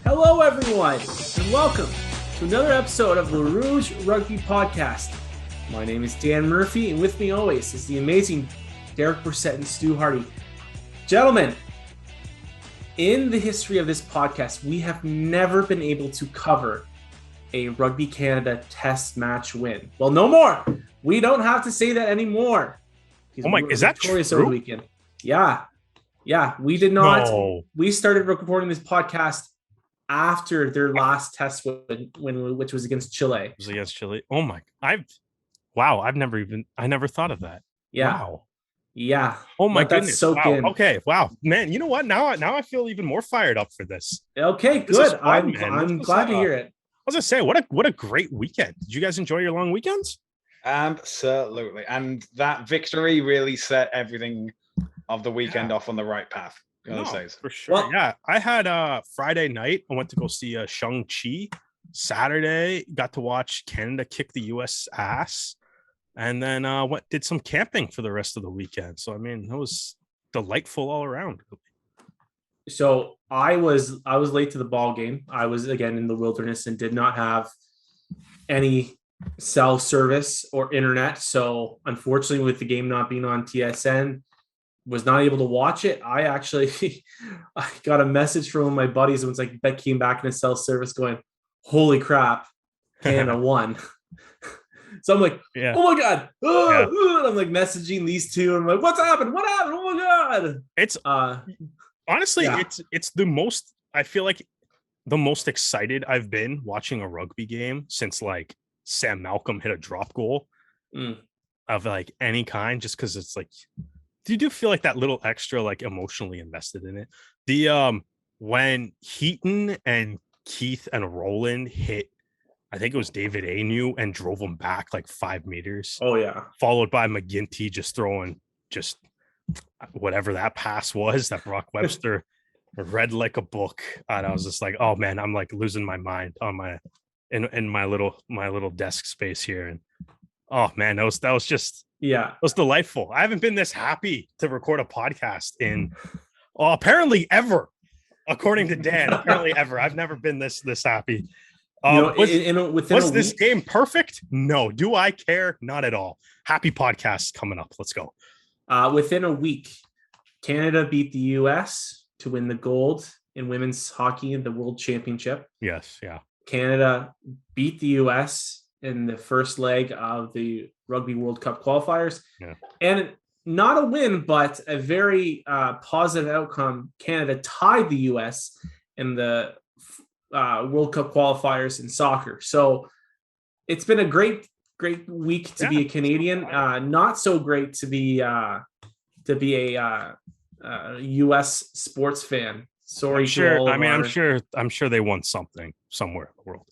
Hello, everyone, and welcome to another episode of the Rouge Rugby podcast. My name is Dan Murphy, and with me always is the amazing Derek Brissett and Stu Hardy. Gentlemen, in the history of this podcast, we have never been able to cover a Rugby Canada test match win. Well, no more. We don't have to say that anymore. Oh my, is that true? Over the weekend. Yeah, we did not. No. We started recording this podcast after their last test win, which was against Chile. It was against Chile. Oh my, I never thought of that. Yeah. Wow. Yeah. Oh my goodness. So wow. Okay. Wow, man. You know what? Now I feel even more fired up for this. Okay, good. I'm glad to hear it. I was gonna say, what a great weekend. Did you guys enjoy your long weekends? Absolutely. And that victory really set everything of the weekend off on the right path. For sure. Well, yeah. I had Friday night. I went to go see Shang-Chi. Saturday, got to watch Canada kick the US ass. And then did some camping for the rest of the weekend. So I mean, it was delightful all around. So I was late to the ball game. I was again in the wilderness and did not have any cell service or internet. So unfortunately, with the game not being on TSN, was not able to watch it. I got a message from one of my buddies and was like, that came back in a cell service going, holy crap, Canada won. So I'm like, oh my God. I'm like messaging these two. I'm like, what's happened? What happened? Oh my God. It's honestly, it's the most, I feel like the most excited I've been watching a rugby game since like Sam Malcolm hit a drop goal of like any kind, just because it's like, you do feel like that little extra, like emotionally invested in it. The when Heaton and Keith and Roland hit, I think it was David Anu, and drove him back like 5 meters. Oh yeah. Followed by McGinty just throwing just whatever that pass was that Brock Webster read like a book. And I was just like, oh man, I'm like losing my mind on my in my little desk space here. And oh man, that was just it was delightful. I haven't been this happy to record a podcast in apparently ever, according to Dan. Apparently ever. I've never been this happy. Was this game perfect? No. Do I care? Not at all. Happy podcast coming up. Let's go. Within a week, Canada beat the US to win the gold in women's hockey in the World Championship. Yes. Yeah. Canada beat the US in the first leg of the Rugby World Cup qualifiers. Yeah. And not a win, but a very positive outcome. Canada tied the US in the World Cup qualifiers in soccer. So it's been a great week to be a Canadian. Not so great to be a US sports fan. Sorry. I'm sure they won something somewhere in the world.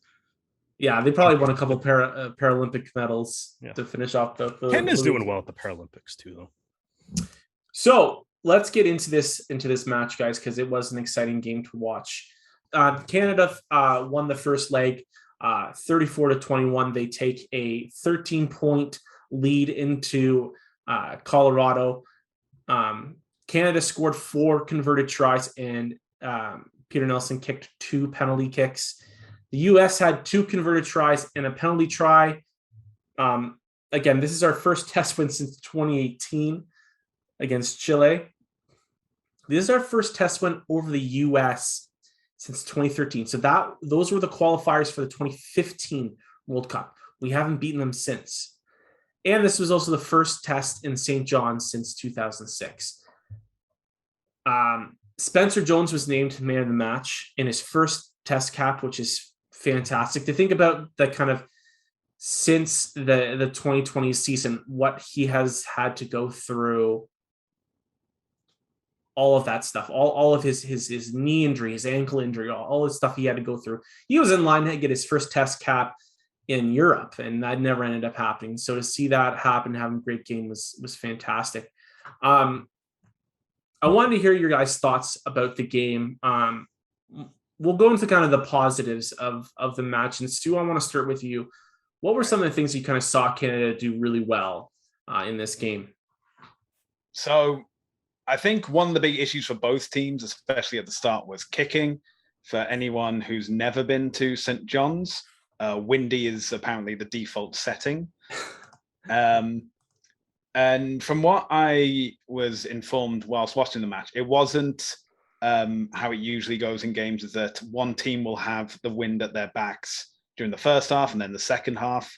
Yeah, they probably won a couple Paralympic medals to finish off the Canada's doing well at the Paralympics too, though. So let's get into this match, guys, because it was an exciting game to watch. Canada won the first leg 34-21. They take a 13-point lead into Colorado. Canada scored 4 converted tries, and Peter Nelson kicked 2 penalty kicks. The U.S. had 2 converted tries and a penalty try. Again, this is our first test win since 2018 against Chile. This is our first test win over the U.S. since 2013. So those were the qualifiers for the 2015 World Cup. We haven't beaten them since. And this was also the first test in St. John's since 2006. Spencer Jones was named man of the match in his first test cap, which is fantastic to think about. That kind of since the 2020 season, what he has had to go through, all of that stuff, all of his knee injury, his ankle injury, all this stuff he had to go through. He was in line to get his first test cap in Europe, and that never ended up happening. So to see that happen, having a great game was fantastic. I wanted to hear your guys' thoughts about the game. We'll go into kind of the positives of the match. And Stu, I want to start with you. What were some of the things you kind of saw Canada do really well in this game? So I think one of the big issues for both teams, especially at the start, was kicking. for anyone who's never been to St. John's, windy is apparently the default setting. And from what I was informed whilst watching the match, it wasn't how it usually goes in games, is that one team will have the wind at their backs during the first half, and then the second half,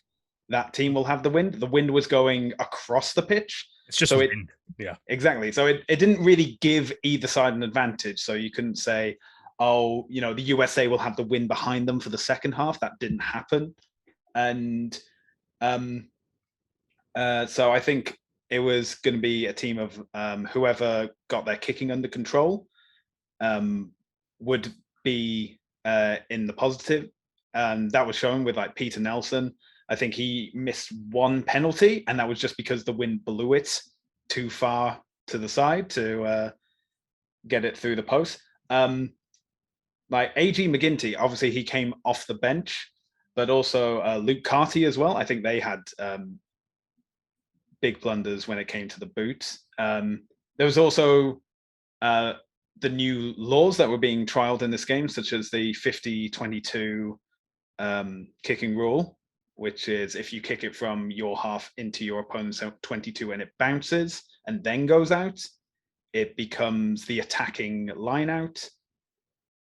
that team will have the wind. The wind was going across the pitch. It's just so wind. Yeah. Exactly. So it didn't really give either side an advantage. So you couldn't say, oh, the USA will have the wind behind them for the second half. That didn't happen. And so I think it was going to be a team of whoever got their kicking under control would be in the positive. That was shown with like Peter Nelson. I think he missed one penalty, and that was just because the wind blew it too far to the side to get it through the post. Like A.G. McGinty, obviously he came off the bench, but also Luke Carty as well. I think they had big blunders when it came to the boot. There was also the new laws that were being trialed in this game, such as the 50-22 kicking rule, which is if you kick it from your half into your opponent's 22 and it bounces and then goes out, it becomes the attacking line out.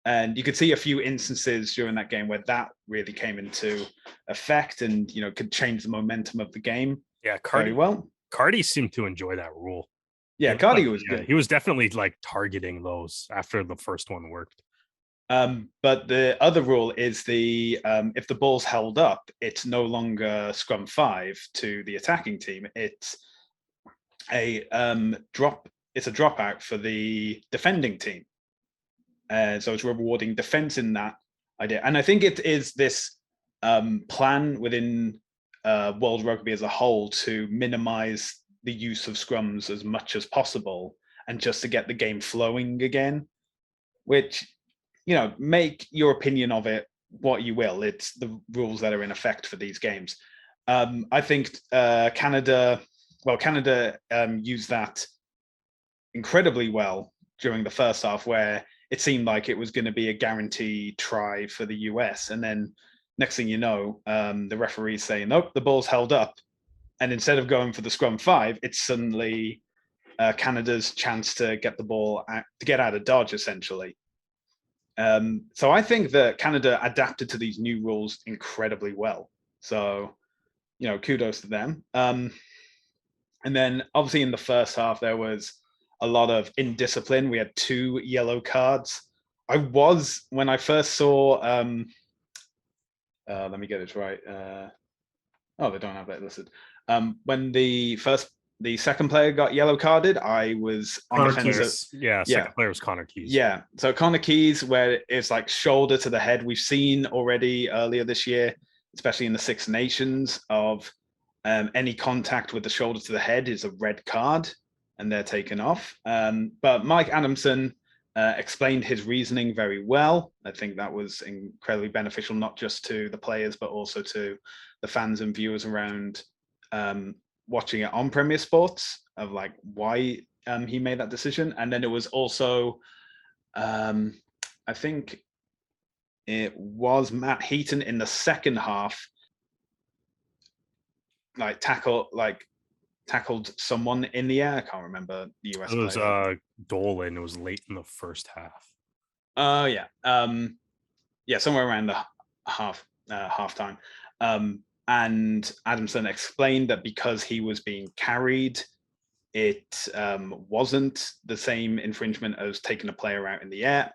And you could see a few instances during that game where that really came into effect and, could change the momentum of the game. Yeah, very well. Cardi seemed to enjoy that rule. Yeah, Cardi was good. He was definitely like targeting those after the first one worked. But the other rule is if the ball's held up, it's no longer scrum 5 to the attacking team. It's a drop. It's a dropout for the defending team. So it's rewarding defense in that idea. And I think it is this plan within World Rugby as a whole to minimize the use of scrums as much as possible and just to get the game flowing again, which, make your opinion of it what you will. It's the rules that are in effect for these games. I think Canada used that incredibly well during the first half, where it seemed like it was going to be a guaranteed try for the US. And then next thing you know, the referee's saying, nope, the ball's held up. And instead of going for the scrum 5, it's suddenly Canada's chance to get the ball to get out of dodge, essentially. So I think that Canada adapted to these new rules incredibly well. So, kudos to them. And then obviously in the first half, there was a lot of indiscipline. We had 2 yellow cards. When I first saw, let me get it right. They don't have that listed. When the second player got yellow carded, I was on the fence. Second player was Connor Keys. Yeah, so Connor Keys, where it's like shoulder to the head. We've seen already earlier this year, especially in the Six Nations, of any contact with the shoulder to the head is a red card, and they're taken off. But Mike Adamson explained his reasoning very well. I think that was incredibly beneficial, not just to the players, but also to the fans and viewers around watching it on Premier Sports, of like why he made that decision. And then it was also, I think it was Matt Heaton in the second half, tackled someone in the air. I can't remember the US. It was Dolan. It was late in the first half. Oh yeah. Somewhere around the halftime. And Adamson explained that because he was being carried, it wasn't the same infringement as taking a player out in the air.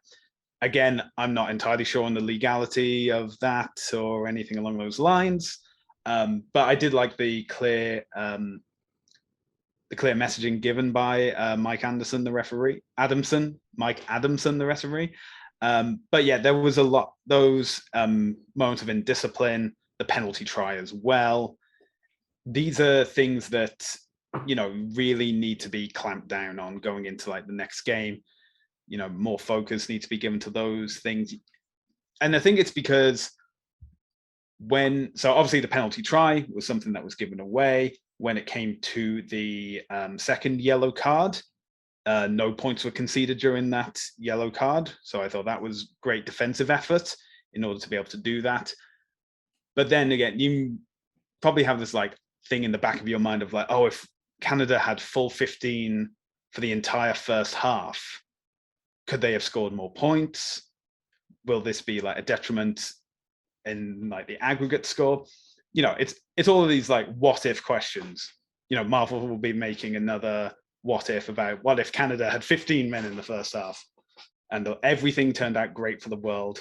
Again, I'm not entirely sure on the legality of that or anything along those lines. But I did like the clear messaging given by Mike Adamson, the referee. But yeah, there was a lot, those moments of indiscipline, the penalty try as well. These are things that, really need to be clamped down on going into like the next game. More focus needs to be given to those things. And I think it's because so obviously the penalty try was something that was given away. When it came to the second yellow card, no points were conceded during that yellow card. So I thought that was great defensive effort in order to be able to do that. But then again, you probably have this like thing in the back of your mind of like, oh, if Canada had full 15 for the entire first half, could they have scored more points? Will this be like a detriment in like the aggregate score? You know, it's all of these like what if questions. You know, Marvel will be making another what if about what if Canada had 15 men in the first half and everything turned out great for the world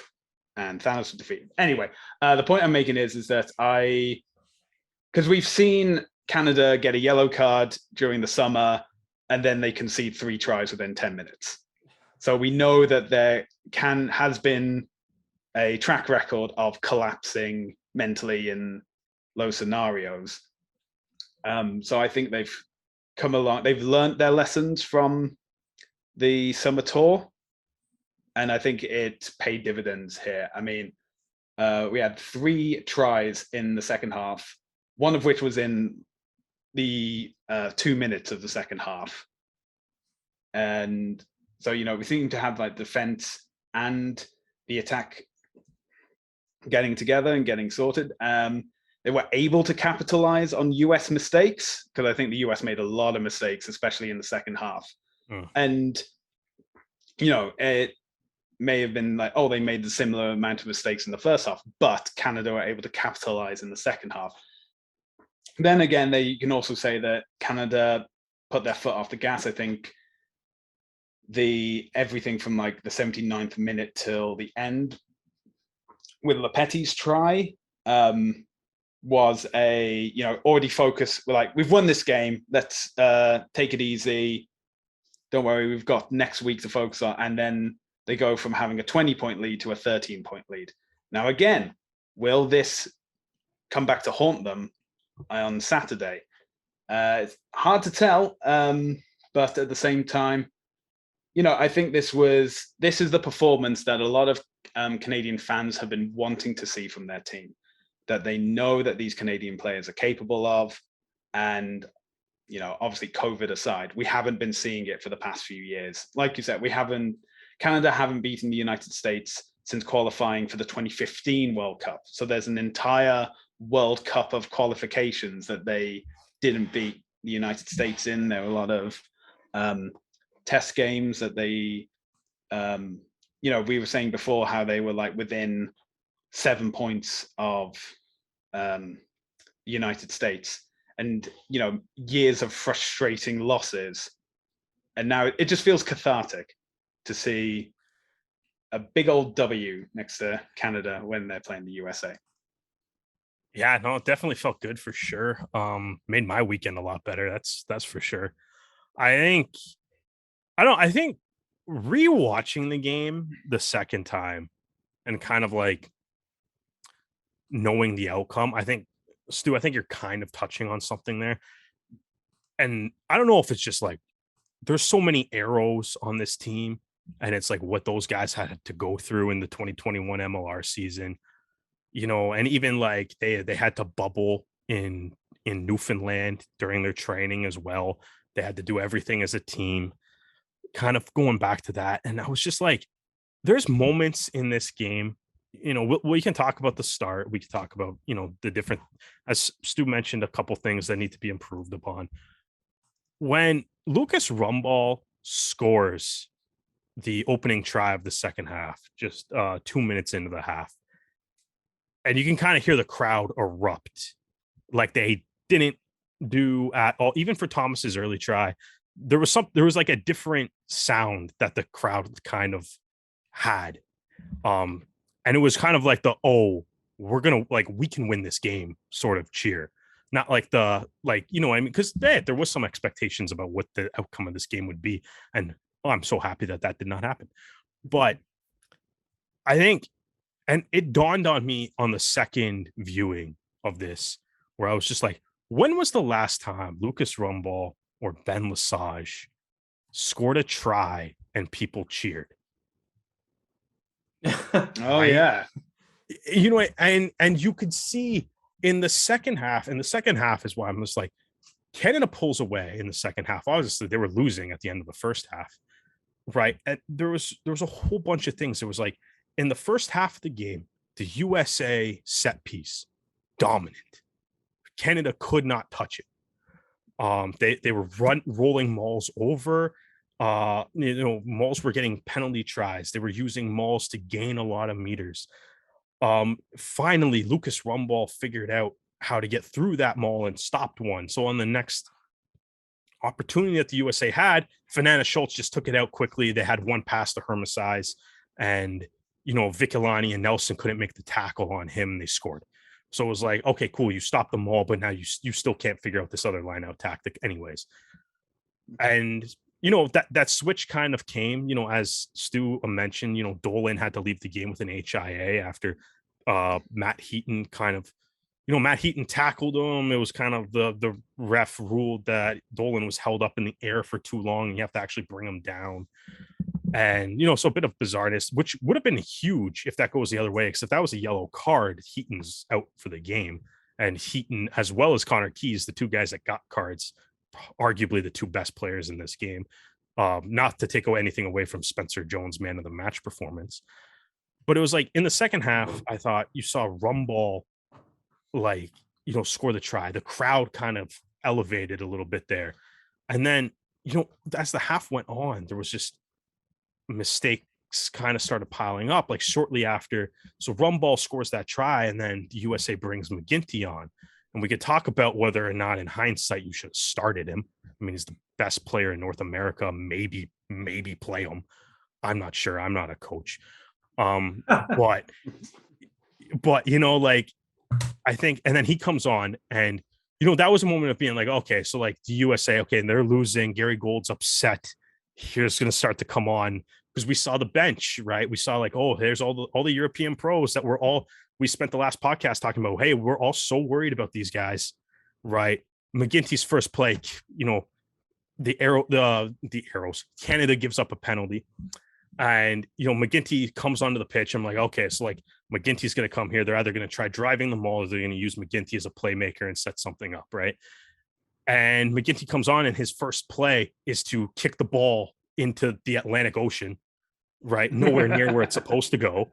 and Thanos was defeated. Anyway, the point I'm making is that because we've seen Canada get a yellow card during the summer and then they concede 3 tries within 10 minutes. So we know that there has been a track record of collapsing mentally in low scenarios. So I think they've come along, they've learned their lessons from the summer tour. And I think it paid dividends here. I mean, we had 3 tries in the second half, one of which was in the 2 minutes of the second half. And so, you know, we seem to have like defense and the attack getting together and getting sorted. They were able to capitalize on US mistakes because I think the US made a lot of mistakes, especially in the second half. And, you know, it may have been like, oh, they made the similar amount of mistakes in the first half, but Canada were able to capitalize in the second half. Then again, you can also say that Canada put their foot off the gas. I think everything from like the 79th minute till the end with Lepetti's try was a, you know, already focused. We're like, we've won this game. Let's take it easy. Don't worry, we've got next week to focus on. And then they go from having a 20-point lead to a 13-point lead. Now, again, will this come back to haunt them on Saturday? It's hard to tell, but at the same time, you know, I think this is the performance that a lot of Canadian fans have been wanting to see from their team, that they know that these Canadian players are capable of. And, you know, obviously COVID aside, we haven't been seeing it for the past few years. Like you said, Canada haven't beaten the United States since qualifying for the 2015 World Cup. So there's an entire World Cup of qualifications that they didn't beat the United States in. There were a lot of test games that they, you know, we were saying before how they were like within 7 points of the United States, and, you know, years of frustrating losses. And now it just feels cathartic to see a big old W next to Canada when they're playing the USA. Yeah, no, it definitely felt good for sure. Made my weekend a lot better. That's for sure. I think rewatching the game the second time and kind of like knowing the outcome, Stu, I think you're kind of touching on something there. And I don't know if it's just like there's so many arrows on this team, and it's like what those guys had to go through in the 2021 MLR season, you know, and even like they had to bubble in Newfoundland during their training as well. They had to do everything as a team, kind of going back to that. And I was just like, there's moments in this game, you know, we can talk about the start. We can talk about, you know, the different, as Stu mentioned, a couple things that need to be improved upon. When Lucas Rumball scores the opening try of the second half, just 2 minutes into the half, and you can kind of hear the crowd erupt like they didn't do at all. Even for Thomas's early try, there was like a different sound that the crowd kind of had. And it was kind of like we're gonna, like, we can win this game sort of cheer. Not like you know, I mean, because there was some expectations about what the outcome of this game would be. And I'm so happy that did not happen. But I think, and it dawned on me on the second viewing of this, where I was just like, when was the last time Lucas Rumball or Ben Lesage scored a try and people cheered? Oh, right? yeah. You know, and you could see in the second half, is why I'm just like, Canada pulls away in the second half. Obviously, they were losing at the end of the first half, right? And there was a whole bunch of things. It was like in the first half of the game, the USA set piece dominant. Canada could not touch it. They were rolling mauls over. Mauls were getting penalty tries. They were using mauls to gain a lot of meters. Finally, Lucas Rumball figured out how to get through that maul and stopped one. So on the next opportunity that the USA had, Fernanda Schultz just took it out quickly. They had one pass to Hermesize, and Vicolani and Nelson couldn't make the tackle on him. And they scored. So it was like, okay, cool. You stopped the maul, but now you still can't figure out this other line out tactic anyways. And, that switch kind of came, as Stu mentioned, Dolan had to leave the game with an HIA after Matt Heaton Matt Heaton tackled him. It was kind of the ref ruled that Dolan was held up in the air for too long. And you have to actually bring him down. And, so a bit of bizarreness, which would have been huge if that goes the other way. Because if that was a yellow card, Heaton's out for the game. And Heaton, as well as Connor Keys, the two guys that got cards, arguably the two best players in this game. Not to take anything away from Spencer Jones' man of the match performance. But it was like in the second half, I thought you saw Rumball, score the try. The crowd kind of elevated a little bit there. And then, as the half went on, there was just mistakes kind of started piling up, like shortly after. So Rumball scores that try, and then the USA brings McGinty on. And we could talk about whether or not in hindsight you should have started him. I mean, he's the best player in North America. Maybe play him. I'm not sure. I'm not a coach. But I think, and then he comes on, and that was a moment of being like, okay, so like the USA, okay, and they're losing. Gary Gold's upset. Here's going to start to come on, because we saw the bench, right? We saw like, oh, there's all the European pros that we spent the last podcast talking about. Hey, we're all so worried about these guys, right? McGinty's first play, the Arrows, Canada gives up a penalty. And, McGinty comes onto the pitch. I'm like, okay, so like McGinty's going to come here. They're either going to try driving the maul, or they're going to use McGinty as a playmaker and set something up, right? And McGinty comes on, and his first play is to kick the ball into the Atlantic Ocean, right? Nowhere near where it's supposed to go.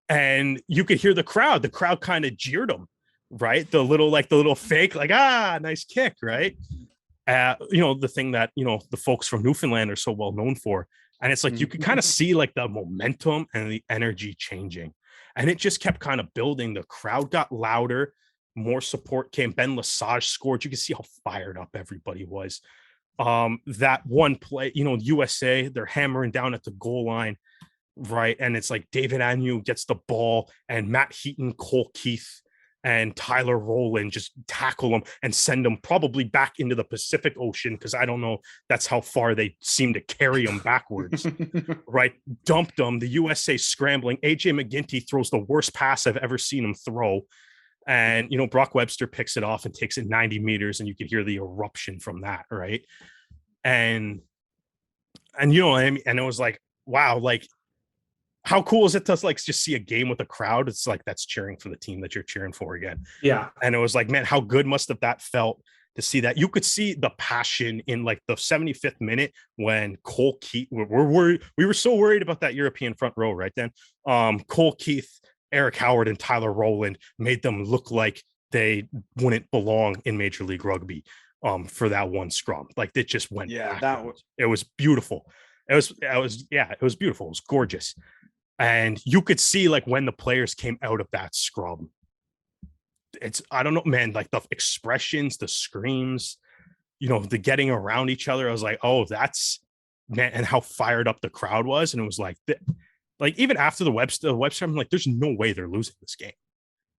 And you could hear the crowd. The crowd kind of jeered him, right? The little fake, like, nice kick, right? The thing that, the folks from Newfoundland are so well known for. And it's like, you could kind of see like the momentum and the energy changing. And it just kept kind of building. The crowd got louder. More support came. Ben Lesage scored. You can see how fired up everybody was. That one play, USA, they're hammering down at the goal line, right? And it's like David Agnew gets the ball, and Matt Heaton, Cole Keith, and Tyler Rowland just tackle him and send him probably back into the Pacific Ocean, because I don't know, that's how far they seem to carry him backwards, right? Dumped them. The USA scrambling. AJ McGinty throws the worst pass I've ever seen him throw. And, Brock Webster picks it off and takes it 90 meters, and you could hear the eruption from that, right? And and it was like, wow, like, how cool is it to like just see a game with a crowd? It's like that's cheering for the team that you're cheering for again. Yeah. And it was like, man, how good must have that felt to see that. You could see the passion in like the 75th minute when Cole Keith, we were so worried about that European front row right then. Cole Keith, Eric Howard, and Tyler Rowland made them look like they wouldn't belong in Major League Rugby for that one scrum. Like it just went. Yeah, it was beautiful. It was beautiful. It was gorgeous. And you could see like when the players came out of that scrum, I don't know, man, like the expressions, the screams, the getting around each other. I was like, oh, that's, man, and how fired up the crowd was. And it was like even after the Webster, I'm like, there's no way they're losing this game.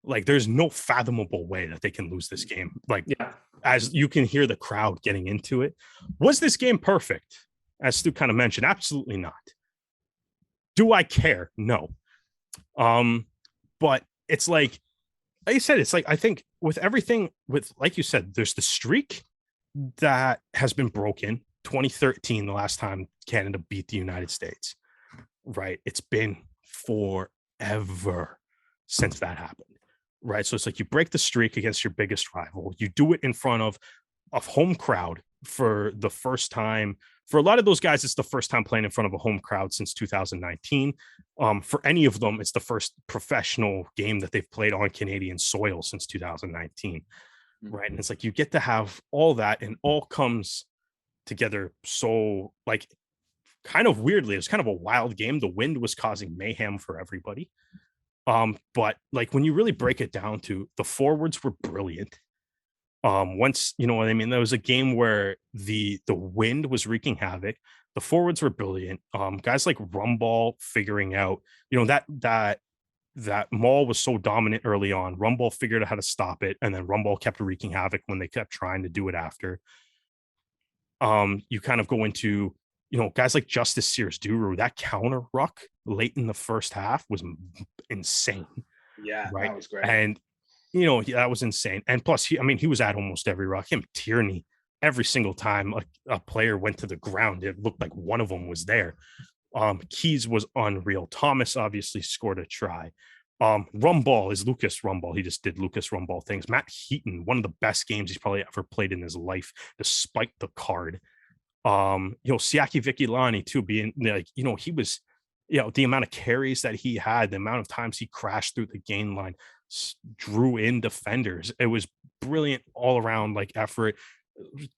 Like there's no fathomable way that they can lose this game. Like, yeah, as you can hear the crowd getting into it. Was this game perfect? As Stu kind of mentioned, absolutely not. Do I care? No. But it's like you said, it's like, I think with everything like you said, there's the streak that has been broken. 2013, the last time Canada beat the United States, right? It's been forever since that happened, right? So it's like you break the streak against your biggest rival. You do it in front of home crowd for the first time. For a lot of those guys, it's the first time playing in front of a home crowd since 2019. For any of them, it's the first professional game that they've played on Canadian soil since 2019. Right. And it's like you get to have all that, and all comes together so like kind of weirdly. It was kind of a wild game. The wind was causing mayhem for everybody. But like when you really break it down to, the forwards were brilliant. Once, you know what I mean, there was a game where the wind was wreaking havoc. The forwards were brilliant. Guys like Rumball figuring out, you know, that Maul was so dominant early on. Rumball figured out how to stop it, and then Rumball kept wreaking havoc when they kept trying to do it after. You kind of go into, you know, guys like Justice Sears Duru. That counter ruck late in the first half was insane. Yeah, right. That was great. And you know, that was insane. And plus, he was at almost every ruck. Him, Tierney, every single time a player went to the ground, it looked like one of them was there. Keys was unreal. Thomas obviously scored a try. Rumball is Lucas Rumball. He just did Lucas Rumball things. Matt Heaton, one of the best games he's probably ever played in his life, despite the card. You know, Siaki Vikilani too, being like, you know, he was, you know, the amount of carries that he had, the amount of times he crashed through the gain line, drew in defenders. It was brilliant all around, like, effort.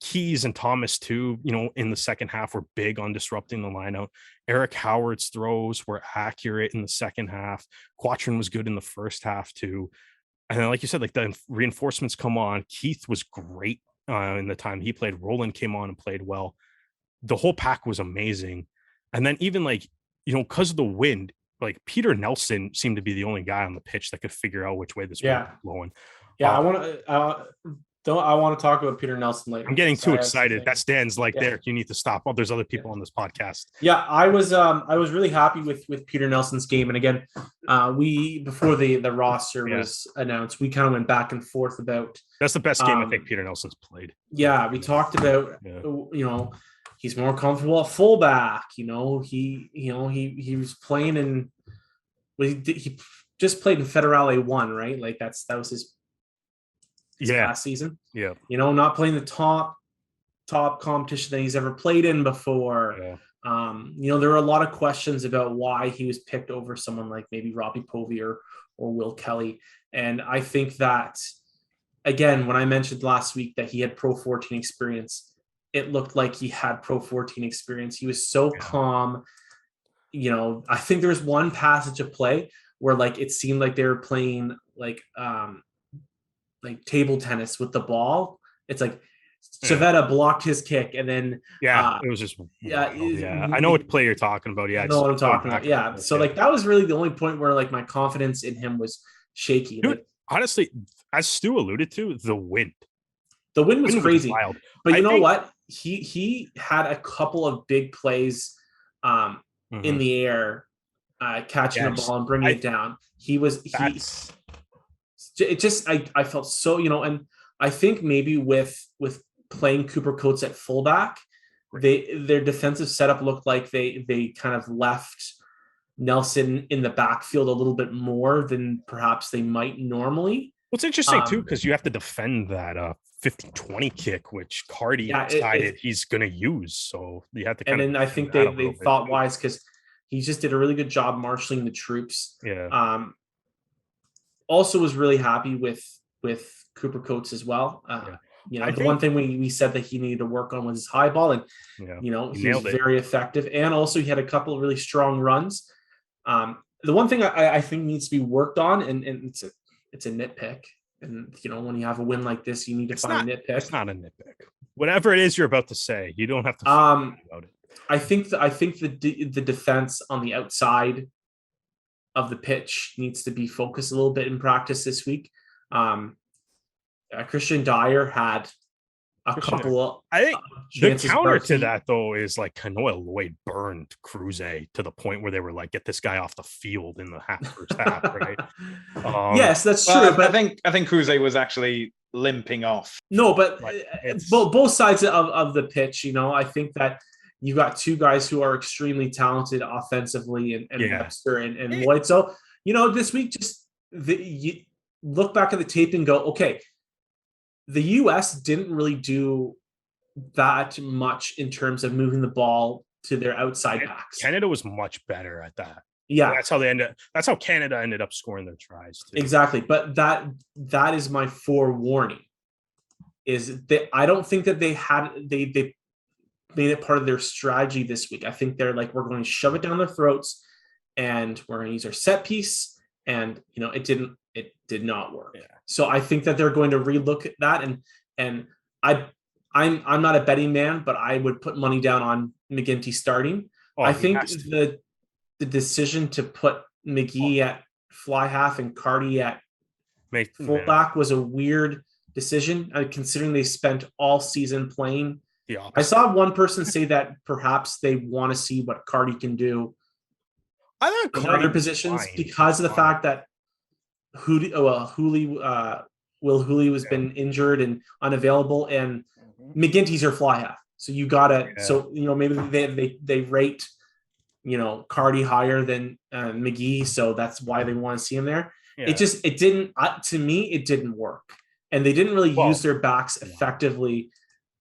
Keys and Thomas too, you know, in the second half were big on disrupting the lineout. Eric Howard's throws were accurate in the second half. Quatrin was good in the first half too. And then, like you said, like the reinforcements come on. Keith was great in the time he played. Roland came on and played well. The whole pack was amazing. And then even like, you know, because of the wind, like Peter Nelson seemed to be the only guy on the pitch that could figure out which way this wind was blowing. Yeah, I want to talk about Peter Nelson later. I'm getting too excited. That stands like there. You need to stop. Oh, there's other people on this podcast. Yeah, I was really happy with Peter Nelson's game. And again, we before the roster was announced, we kind of went back and forth about. That's the best game I think Peter Nelson's played. Yeah, we talked about you know, he's more comfortable at fullback. You know, he was playing in. He just played in Federale 1, right? Like that was his last season. Yeah. You know, not playing the top competition that he's ever played in before. Yeah. You know, there were a lot of questions about why he was picked over someone like maybe Robbie Povey or Will Kelly. And I think that, again, when I mentioned last week that he had Pro 14 experience, it looked like he had Pro 14 experience. He was so calm. You know, I think there was one passage of play where like it seemed like they were playing like table tennis with the ball. It's like Chavetta blocked his kick, and then it was just I know what play you're talking about. Yeah, I know what I'm talking about. Yeah, so like that was really the only point where like my confidence in him was shaky. Dude, like, honestly, as Stu alluded to, the wind was crazy. Wild. But you know what? He had a couple of big plays in the air, catching the ball and bringing it down. I felt so, you know, and I think maybe with playing Cooper Coates at fullback, their defensive setup looked like they kind of left Nelson in the backfield a little bit more than perhaps they might normally. Well, it's interesting too, because you have to defend that 50-20 kick, which Cardi decided he's going to use. So you have to kind and then I think they thought wise, because he just did a really good job marshaling the troops. Yeah. Also was really happy with Cooper Coates as well. You know, the one thing we said that he needed to work on was his high ball, and you know, he was very effective. And also he had a couple of really strong runs. The one thing I think needs to be worked on, and it's a nitpick. And you know, when you have a win like this, you need to find a nitpick. It's not a nitpick. Whatever it is you're about to say, you don't have to think about it. I think the defense on the outside of the pitch needs to be focused a little bit in practice this week. Christian Dyer had a couple of I think the counter to that though is like Kanoa Lloyd burned Cruze to the point where they were like, get this guy off the field in the first half, right? Yes, that's true. But I think Cruze was actually limping off. No, but both sides of the pitch, you know, I think that you got two guys who are extremely talented offensively, and Webster and White. So, you know, this week, you look back at the tape and go, okay, the US didn't really do that much in terms of moving the ball to their outside backs. Canada was much better at that. Yeah, that's how Canada ended up scoring their tries too. Exactly. But that is my forewarning. Is that I don't think that they made it part of their strategy this week. I think they're like, we're going to shove it down their throats and we're going to use our set piece. And it did not work. Yeah. So I think that they're going to relook at that. And I'm not a betting man, but I would put money down on McGinty starting. I think the decision to put McGee at fly half and Carty at fullback was a weird decision, considering they spent all season playing. I saw one person say that perhaps they want to see what Carty can do in other positions because of the fact that Will Hooley has been injured and unavailable, and McGinty's your fly half. So you gotta. Yeah. So maybe they rate Carty higher than McGee, so that's why they want to see him there. Yeah. It didn't to me it didn't work, and they didn't really use their backs effectively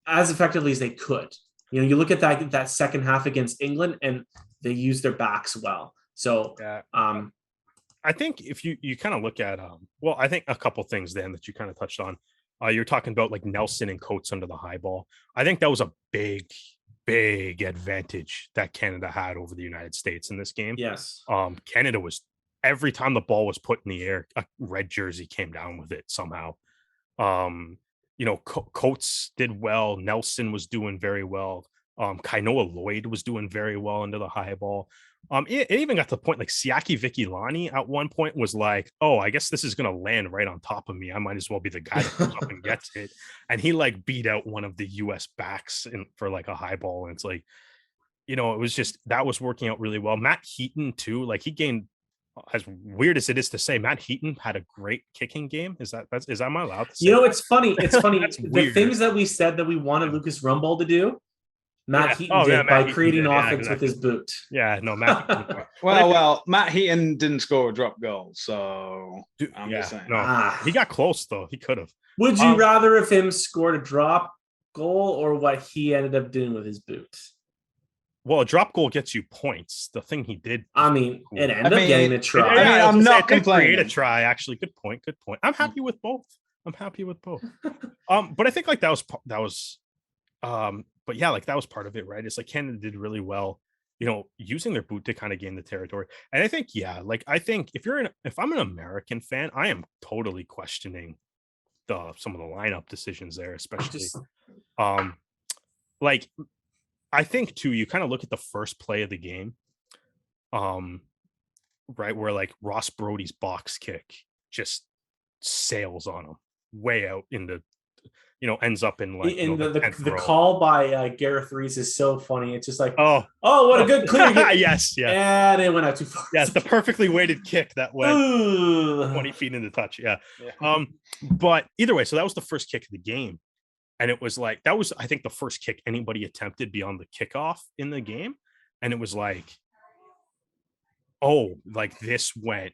as they could. You look at that second half against England, and they used their backs well. So I think if you kind of look at I think a couple things then that you kind of touched on. You're talking about like Nelson and Coates under the high ball. I think that was a big advantage that Canada had over the United States in this game. Yes. Canada was, every time the ball was put in the air, a red jersey came down with it somehow. Coates did well. Nelson was doing very well. Kainoa Lloyd was doing very well under the high ball. It even got to the point like Siaki Vikilani at one point was like, oh, I guess this is going to land right on top of me. I might as well be the guy that comes up and gets it. And he like beat out one of the US backs for like a high ball. And it's like, it was just, that was working out really well. Matt Heaton too, like he gained, as weird as it is to say, Matt Heaton had a great kicking game. Is that am I allowed to say it's funny. It's funny. The things that we said that we wanted Lucas Rumble to do, Matt Heaton did by creating offense with his boot. Yeah, no, Matt Heaton. well, Matt Heaton didn't score a drop goal, so I'm just saying. No, he got close though. He could have. Would you rather have him scored a drop goal or what he ended up doing with his boot? Well, a drop goal gets you points. The thing he did. It ended up getting a try. I'm not complaining. Create a try, actually. Good point. I'm happy with both. But I think like that was but yeah, like that was part of it, right? It's like Canada did really well, using their boot to kind of gain the territory. And I think, if I'm an American fan, I am totally questioning some of the lineup decisions there, especially. I think too, you kind of look at the first play of the game, right, where like Ross Brody's box kick just sails on him way out into, ends up in like the call by Gareth Reese is so funny. It's just like, oh, what a good clear kick. Yes, and it went out too far. Yes, the perfectly weighted kick that went 20 feet into touch. Yeah. But either way, so that was the first kick of the game. And it was like, that was, I think, the first kick anybody attempted beyond the kickoff in the game. And it was like, oh, like this went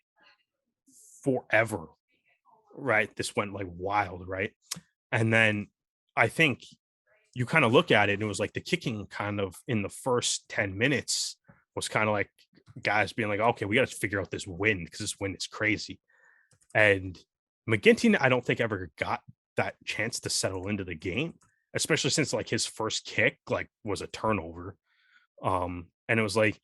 forever, right? This went like wild, right? And then I think you kind of look at it and it was like the kicking kind of in the first 10 minutes was kind of like guys being like, okay, we got to figure out this wind because this wind is crazy. And McGinty, I don't think ever got that chance to settle into the game, especially since like his first kick like was a turnover. And it was like,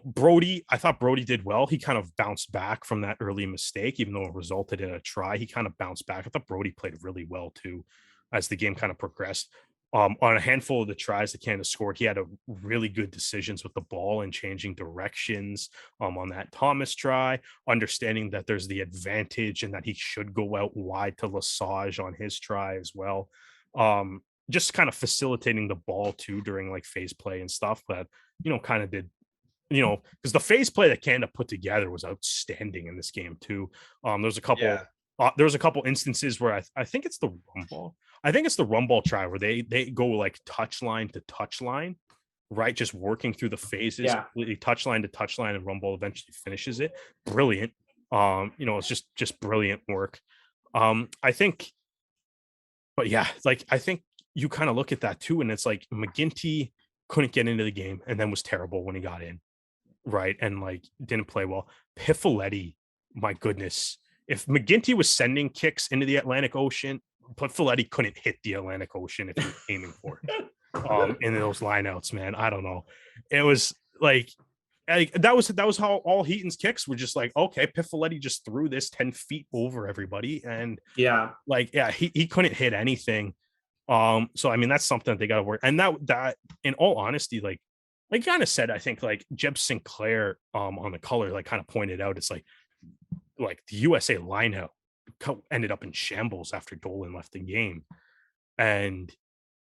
Brody, I thought Brody did well. He kind of bounced back from that early mistake, even though it resulted in a try. He kind of bounced back. I thought Brody played really well too as the game kind of progressed. On a handful of the tries that Canada scored, he had a really good decisions with the ball and changing directions on that Thomas try, understanding that there's the advantage and that he should go out wide to Lesage on his try as well. Just kind of facilitating the ball too during like phase play and stuff that, kind of did, because the phase play that Canada put together was outstanding in this game too. There's a couple instances where I think it's the rumble. I think it's the rumble try where they go like touch line to touch line, right? Just working through the phases, completely touch line to touch line, and rumble eventually finishes it. Brilliant. It's just brilliant work. I think but yeah, like I think you kind of look at that too, and it's like McGinty couldn't get into the game and then was terrible when he got in, right? And like didn't play well. Piffoletti, my goodness. If McGinty was sending kicks into the Atlantic Ocean, Piffoletti couldn't hit the Atlantic Ocean if he was aiming for it. In those lineouts, man. I don't know. It was like that was how all Heaton's kicks were just like, okay, Piffoletti just threw this 10 feet over everybody. And he couldn't hit anything. So I mean, that's something that they got to work. And that in all honesty, like kind of said, I think like Jeb Sinclair on the color, like kind of pointed out, it's like the USA lineout ended up in shambles after Dolan left the game. And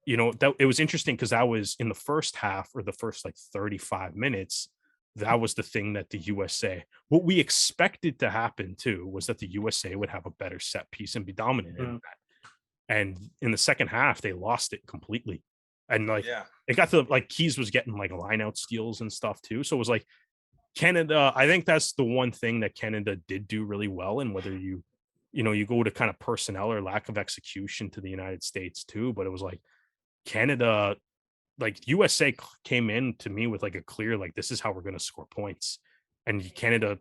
that it was interesting because that was in the first half, or the first like 35 minutes. That was the thing that the USA, what we expected to happen too, was that the USA would have a better set piece and be dominant in that. And in the second half, they lost it completely. And it got to like Keys was getting like line out steals and stuff too. So it was like Canada, I think that's the one thing that Canada did do really well. And whether you go to kind of personnel or lack of execution to the United States too, but it was like Canada, like USA came in to me with like a clear, like, this is how we're going to score points. And Canada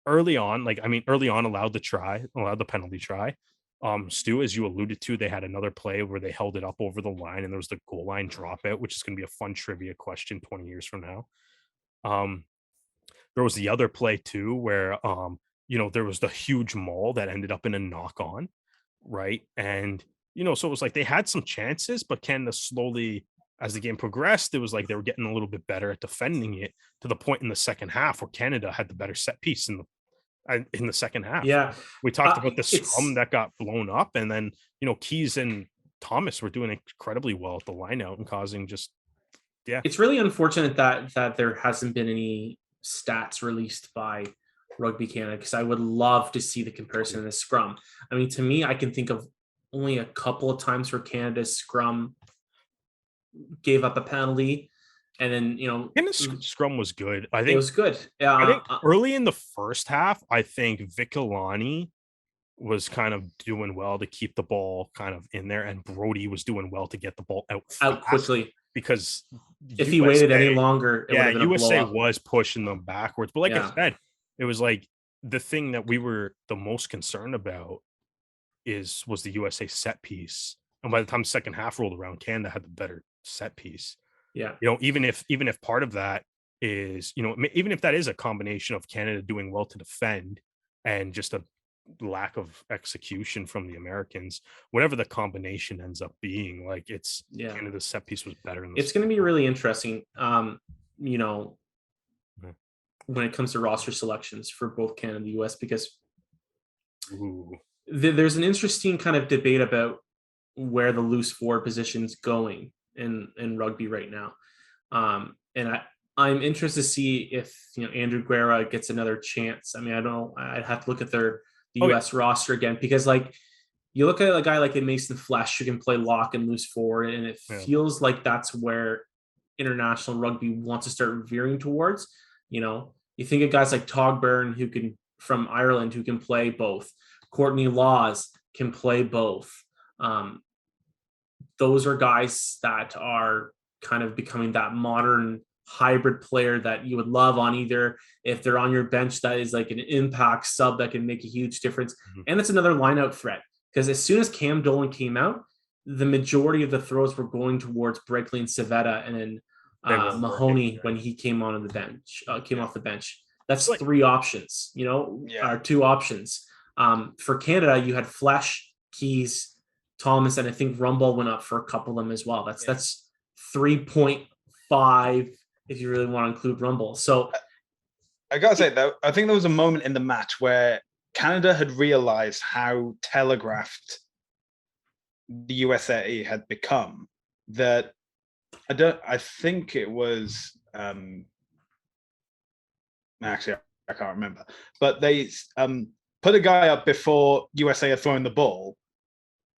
early on allowed the penalty try. Stu, as you alluded to, they had another play where they held it up over the line and there was the goal line dropout, which is going to be a fun trivia question 20 years from now. There was the other play too, where, there was the huge maul that ended up in a knock on, right? And, so it was like they had some chances, but Canada slowly, as the game progressed, it was like they were getting a little bit better at defending it, to the point in the second half where Canada had the better set piece in the second half. Yeah. We talked about the scrum that got blown up, and then, Keys and Thomas were doing incredibly well at the line out and causing It's really unfortunate that there hasn't been any stats released by Rugby Canada, because I would love to see the comparison in the scrum. I mean, to me, I can think of only a couple of times where Canada's scrum gave up a penalty, and then Canada's scrum was good. I think it was good. Yeah, I think early in the first half, I think Vikalani was kind of doing well to keep the ball kind of in there, and Brody was doing well to get the ball out quickly, because if he waited any longer, USA was pushing them backwards. But like I said, it was like the thing that we were the most concerned about was the USA set piece. And by the time the second half rolled around, Canada had the better set piece. Yeah. Even if part of that is, even if that is a combination of Canada doing well to defend and just a lack of execution from the Americans, whatever the combination ends up being, like Canada's set piece was better. It's going to be really interesting, when it comes to roster selections for both Canada and the US, because there's an interesting kind of debate about where the loose forward position's going in rugby right now. And I'm interested to see if, Andrew Guerra gets another chance. I mean, I don't know. I'd have to look at the US roster again, because like you look at a guy like a Mason Flesch who can play lock and loose forward, and it feels like that's where international rugby wants to start veering towards. You think of guys like Togburn from Ireland who can play both. Courtney Laws can play both. Those are guys that are kind of becoming that modern hybrid player that you would love on either, if they're on your bench, that is like an impact sub that can make a huge difference. And it's another lineout threat, because as soon as Cam Dolan came out, the majority of the throws were going towards Breakley and Savetta, and then Mahoney when he came on the bench, came off the bench. That's three options, or two options. For Canada, you had Flesch, Keys, Thomas, and I think Rumball went up for a couple of them as well. That's 3.5 if you really want to include Rumball. So I gotta say though, I think there was a moment in the match where Canada had realized how telegraphed the USA had become, that I think it was actually I can't remember, but they put a guy up before USA had thrown the ball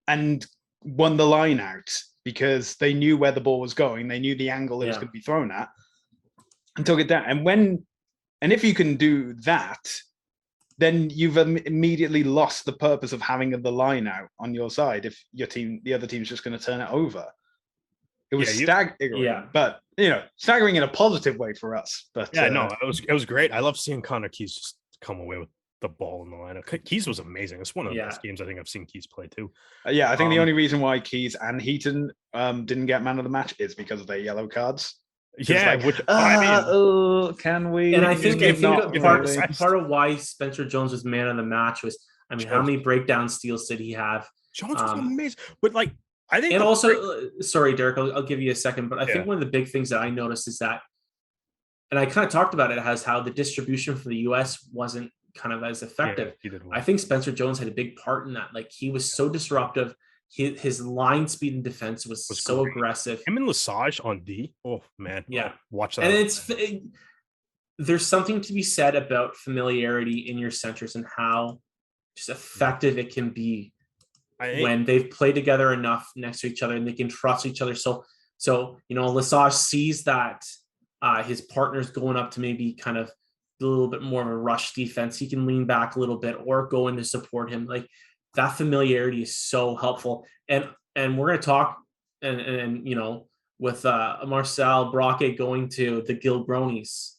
and won the line out, because they knew where the ball was going, they knew the angle it was going to be thrown at, and took it down. And if you can do that, then you've immediately lost the purpose of having the line out on your side if the other team's just going to turn it over. It was staggering, but staggering in a positive way for us. But it was great. I love seeing Connor Keys just come away with the ball in the lineup. Keys was amazing. It's one of the best games I think I've seen Keys play too. I think the only reason why Keys and Heaton didn't get man of the match is because of their yellow cards. Yeah, can we? And I think part of why Spencer Jones was man of the match was, how many breakdown steals did he have? Jones was amazing, but I think, and also, sorry, Derek, I'll give you a second, but I think one of the big things that I noticed is that, and I kind of talked about it, as how the distribution for the U.S. wasn't kind of as effective. I think Spencer Jones had a big part in that. He was so disruptive. His line speed and defense was so great. Aggressive. Him and Lesage on D. Oh man, watch that. And there's something to be said about familiarity in your centers and how just effective it can be when they've played together enough next to each other and they can trust each other. So Lesage sees that his partner's going up to maybe kind of a little bit more of a rush defense. He can lean back a little bit or go in to support him. That familiarity is so helpful. And we're going to talk and with Marcel Braque going to the Gilgronis,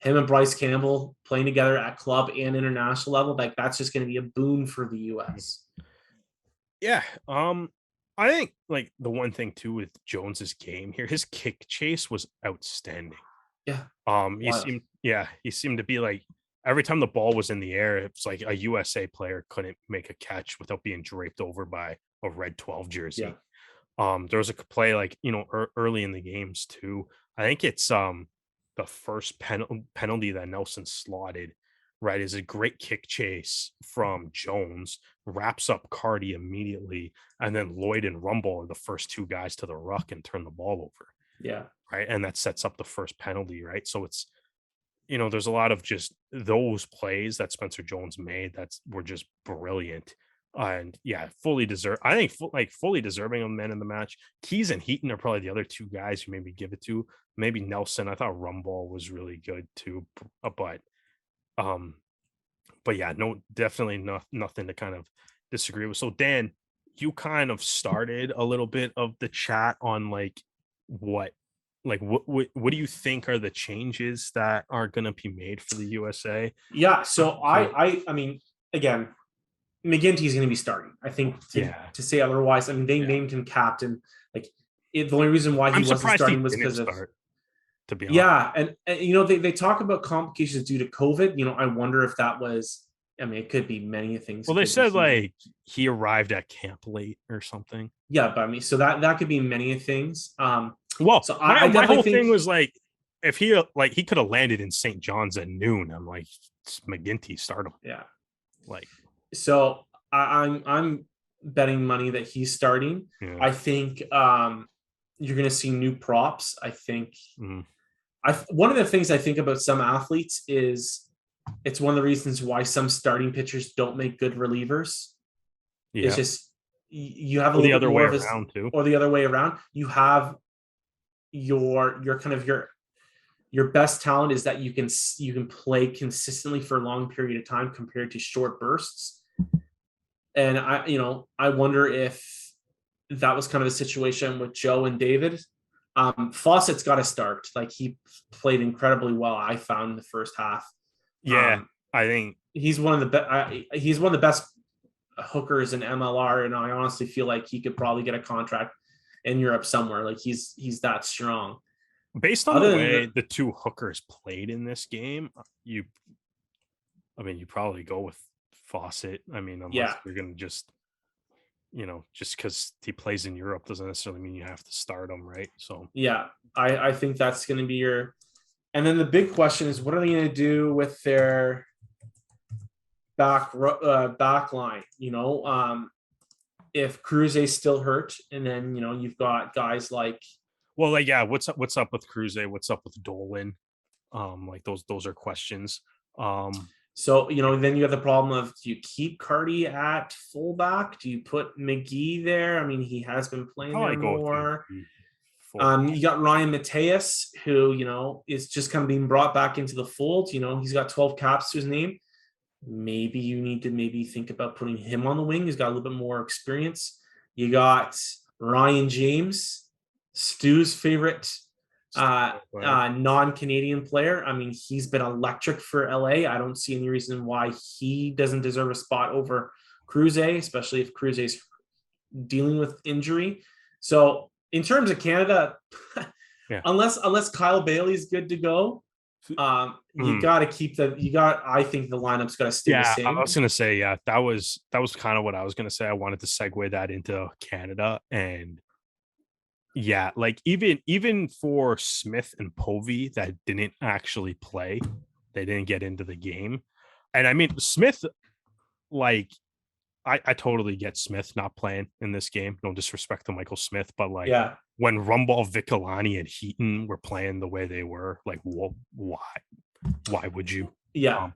him and Bryce Campbell playing together at club and international level, that's just going to be a boon for the US. Yeah. I think the one thing too with Jones's game here, his kick chase was outstanding. Yeah. He seemed to be every time the ball was in the air, it's like a USA player couldn't make a catch without being draped over by a red 12 jersey. There was a play early in the games too. I think it's the first penalty that Nelson slotted, right, is a great kick chase from Jones, wraps up Cardi immediately, and then Lloyd and Rumble are the first two guys to the ruck and turn the ball over. Yeah. Right. And that sets up the first penalty, right? So it's, there's a lot of just those plays that Spencer Jones made were just brilliant. And fully deserving of men in the match. Keys and Heaton are probably the other two guys who maybe give it to. Maybe Nelson. I thought Rumble was really good too, but definitely nothing to kind of disagree with. So Dan, you kind of started a little bit of the chat on what do you think are the changes that are going to be made for the USA? Yeah, so I mean, again, McGinty's going to be starting. I think to say otherwise, they named him captain. The only reason why he wasn't starting was because of to be honest. And they talk about complications due to COVID. I wonder if that was. It could be many things. Well, they said he arrived at camp late or something. Yeah, but so that could be many things. So my whole thing was if he could have landed in St. John's at noon. I'm McGinty start him. Yeah. So I'm betting money that he's starting. Yeah. I think you're going to see new props. I think one of the things I think about some athletes is it's one of the reasons why some starting pitchers don't make good relievers. Yeah. It's just you have a little bit more of or the other way around. You have your kind of your best talent is that you can play consistently for a long period of time compared to short bursts. And I wonder if that was kind of a situation with Joe and David. Fawcett's got to start. He played incredibly well, I found, in the first half. Yeah, I think he's one of the best hookers in MLR, and I honestly feel like he could probably get a contract in Europe somewhere. He's that strong. Based on the way the two hookers played in this game, you probably go with Fawcett. Unless you're going to just because he plays in Europe doesn't necessarily mean you have to start him, right? So yeah, I think that's going to be your. And then the big question is, what are they going to do with their back line? If Cruze's still hurt, and then you've got guys like. Well, what's up with Cruze? What's up with Dolan? Those are questions. So then you have the problem of, do you keep Cardi at fullback? Do you put McGee there? He has been playing there more. You got Ryan Mateus, who is just kind of being brought back into the fold. He's got 12 caps to his name. maybe you need to think about putting him on the wing. He's got a little bit more experience. You got Ryan James, Stu's favorite non-Canadian player. I mean, he's been electric for LA. I don't see any reason why he doesn't deserve a spot over Cruze, especially if Cruze's dealing with injury. So in terms of Canada, unless Kyle Bailey's good to go, you got to keep I think the lineup's got to stay the same. I was going to say, that was kind of what I was going to say. I wanted to segue that into Canada, and like even for Smith and Povey that didn't actually play, they didn't get into the game. And I mean, Smith, like, I totally get Smith not playing in this game. No disrespect to Michael Smith, but like, when Rumball, Vikalani, and Heaton were playing the way they were, like, why would you?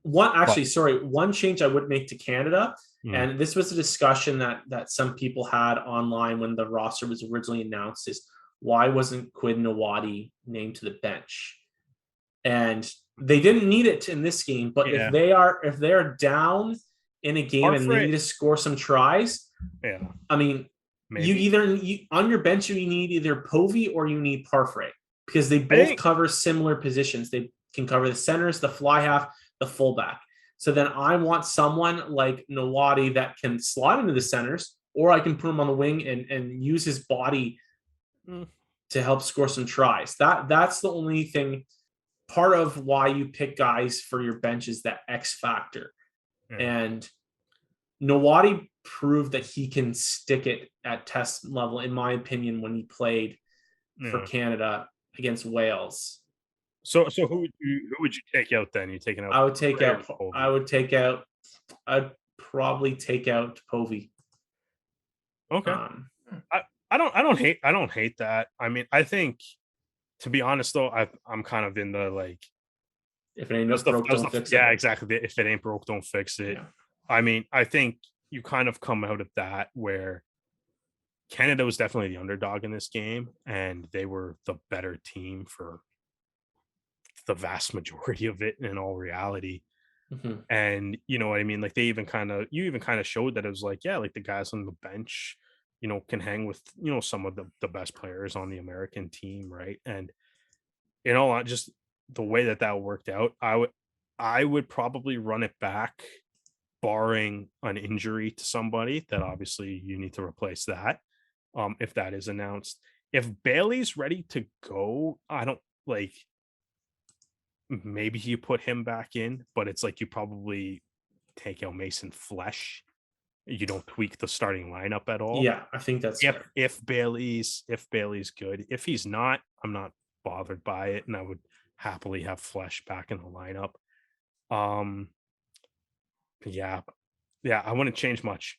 One change I would make to Canada, and this was a discussion that some people had online when the roster was originally announced, is why wasn't Quinn Nawadi named to the bench? And they didn't need it in this game, but if they are down in a game and they need to score some tries, I mean, maybe. On your bench you need either Povey or you need Parfrey, because they both cover similar positions. They can cover the centers, the fly half, the fullback. So then I want someone like Nawadi that can slide into the centers, or I can put him on the wing and use his body to help score some tries. That's the only thing. Part of why you pick guys for your bench is that X factor. And Nawadi proved that he can stick it at test level, in my opinion, when he played for Canada against Wales. So who would you take out then? You taking out? I'd probably take out Povey. Okay. I don't hate that. I mean, I think, to be honest though, I'm kind of in the, like, if it ain't broke, don't fix it. Yeah, exactly. If it ain't broke, don't fix it. Yeah. I mean, I think you kind of come out of that where Canada was definitely the underdog in this game, and they were the better team for the vast majority of it in all reality. And you know what I mean? Like, you even kind of showed that it was like, like, the guys on the bench, can hang with, some of the best players on the American team, right? And just the way that worked out, I would probably run it back, barring an injury to somebody that obviously you need to replace that. If that is announced, if Bailey's ready to go, I don't like. Maybe you put him back in, but it's like you probably take out Mason Flesh. You don't tweak the starting lineup at all. Yeah, I think that's fair. If Bailey's good. If he's not, I'm not bothered by it, and I would happily have Flesh back in the lineup. I wouldn't change much.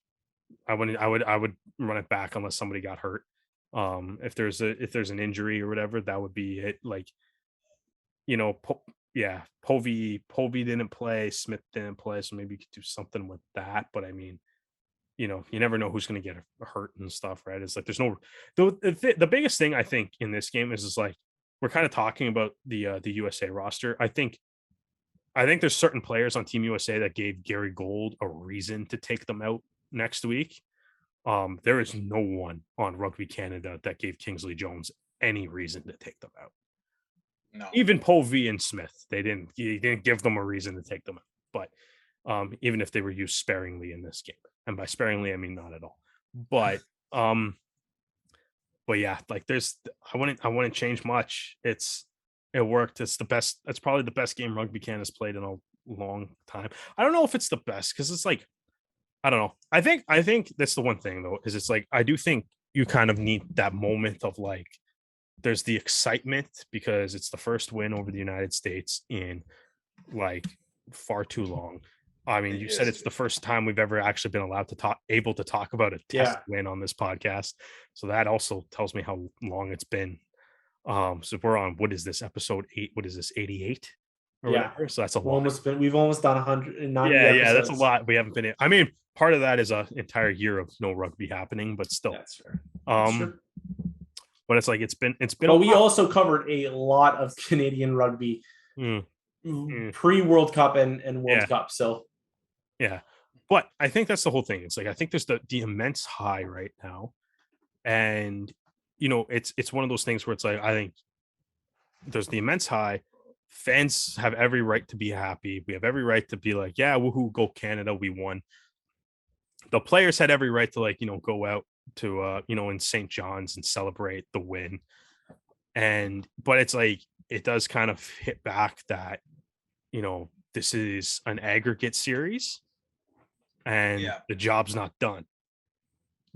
I would run it back unless somebody got hurt. If there's an injury or whatever, that would be it. Like, Povey didn't play, Smith didn't play, so maybe you could do something with that. But I mean, you never know who's going to get hurt and stuff, right? It's like there's no the biggest thing I think in this game is like, we're kind of talking about the USA roster. I think there's certain players on Team USA that gave Gary Gold a reason to take them out next week. There is no one on Rugby Canada that gave Kingsley Jones any reason to take them out. No. Even Povey and Smith, he didn't give them a reason to take them out. But even if they were used sparingly in this game, and by sparingly I mean not at all. But yeah, like I wouldn't change much. It worked. It's the best. It's probably the best game Rugby Canada's played in a long time. I don't know if it's the best, because it's like, I don't know. I think that's the one thing though, is it's like, I do think you kind of need that moment of like, there's the excitement because it's the first win over the United States in like far too long. I mean, you said it's the first time we've ever actually been able to talk about a test win on this podcast. So that also tells me how long it's been. So we're on, what is this, episode 8? What is this, 88? Whatever? So that's a lot. We've almost done 190 yeah, that's a lot. We haven't been in. I mean, part of that is an entire year of no rugby happening, but still. That's fair. Sure. But it's like it's been. But we also covered a lot of Canadian rugby pre-World Cup and World Cup. So Yeah. But I think that's the whole thing. It's like I think there's the immense high right now. And it's one of those things where it's like I think there's the immense high. Fans have every right to be happy. We have every right to be like, yeah, woohoo, go Canada, we won. The players had every right to go out to in St. John's and celebrate the win. But it's like it does kind of hit back that this is an aggregate series and the job's not done.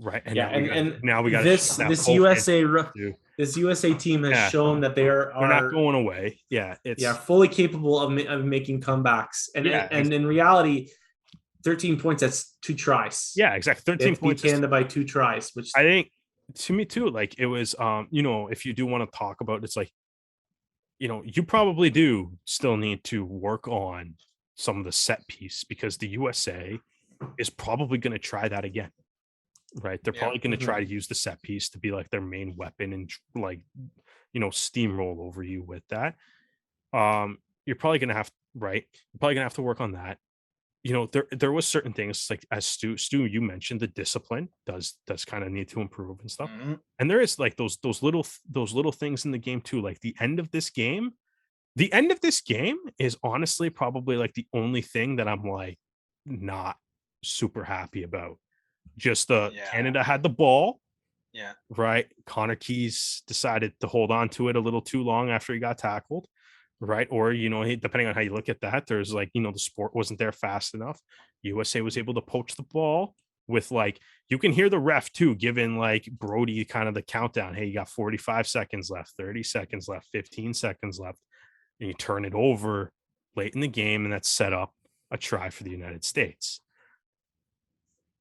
Right. And now we got this USA team has shown that they're not going away. Yeah. It's fully capable of making comebacks. And in reality, 13 points, that's 2 tries. Yeah, exactly. 13 points. Canada by 2 tries, which I think to me too, like it was if you do want to talk about it's like, you probably do still need to work on some of the set piece because the USA is probably going to try that again. Right. They're probably going to try to use the set piece to be like their main weapon and steamroll over you with that. You're probably going to have to work on that. There was certain things like as Stu, you mentioned the discipline does kind of need to improve and stuff. Mm-hmm. And there is like those little things in the game too. Like the end of this game is honestly probably like the only thing that I'm like not super happy about. Just Canada had the ball. Yeah. Right. Connor Keys decided to hold on to it a little too long after he got tackled. Right. Or, depending on how you look at that, there's like, the sport wasn't there fast enough. USA was able to poach the ball with you can hear the ref too, giving Brody kind of the countdown. Hey, you got 45 seconds left, 30 seconds left, 15 seconds left. And you turn it over late in the game and that's set up a try for the United States.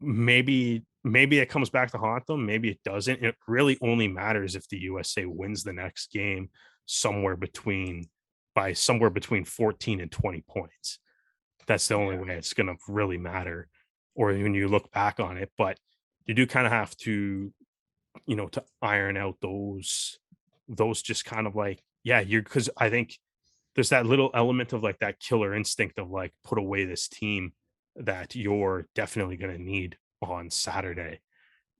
Maybe it comes back to haunt them. Maybe it doesn't. It really only matters if the USA wins the next game somewhere between 14 and 20 points. That's the only way it's going to really matter. Or when you look back on it, but you do kind of have to, to iron out those just kind of because I think there's that little element of that killer instinct of put away this team that you're definitely going to need on Saturday,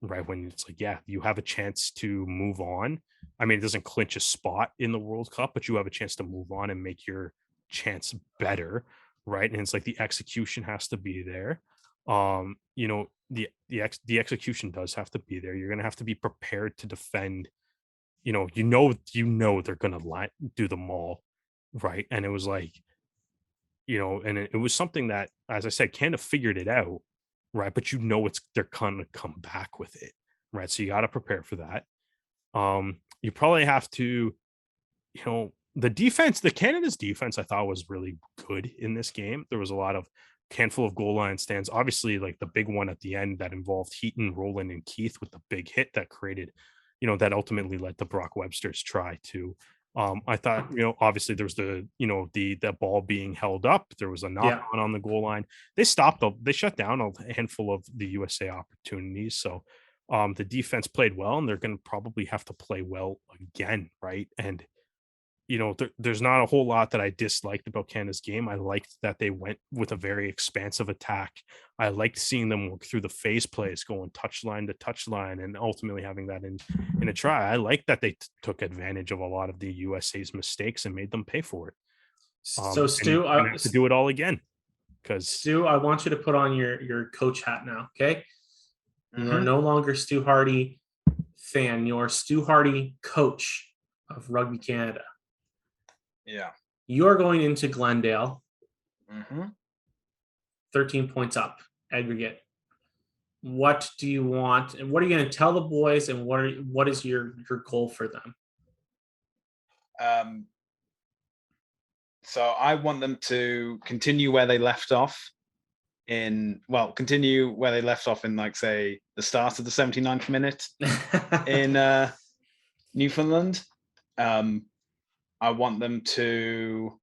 right? When it's you have a chance to move on. I mean, it doesn't clinch a spot in the World Cup, but you have a chance to move on and make your chance better, right? And it's the execution has to be there. The execution does have to be there. You're going to have to be prepared to defend. They're going to do the maul, right? And it was and it was something that, as I said, Canada figured it out, right? But they're going to come back with it, right? So you got to prepare for that. You probably have to, the Canada's defense I thought was really good in this game. There was a lot of handful of goal line stands. Obviously, the big one at the end that involved Heaton, Rowland, and Keith with the big hit that created, that ultimately led to Brock Webster's try too. I thought, obviously there was the ball being held up. There was a knock on the goal line. They shut down a handful of the USA opportunities. So the defense played well, and they're going to probably have to play well again, right? And there's not a whole lot that I disliked about Canada's game. I liked that they went with a very expansive attack. I liked seeing them work through the phase plays, going touchline to touchline, and ultimately having that in a try. I like that they took advantage of a lot of the USA's mistakes and made them pay for it. So Stu, I have to do it all again. Because Stu, I want you to put on your coach hat now, okay? You are no longer Stu Hardy fan. You're Stu Hardy coach of Rugby Canada. Yeah. You're going into Glendale. 13 points up, aggregate. What do you want? And what are you going to tell the boys? And what is your goal for them? So I want them to continue where they left off in say the start of the 79th minute in Newfoundland. I want them to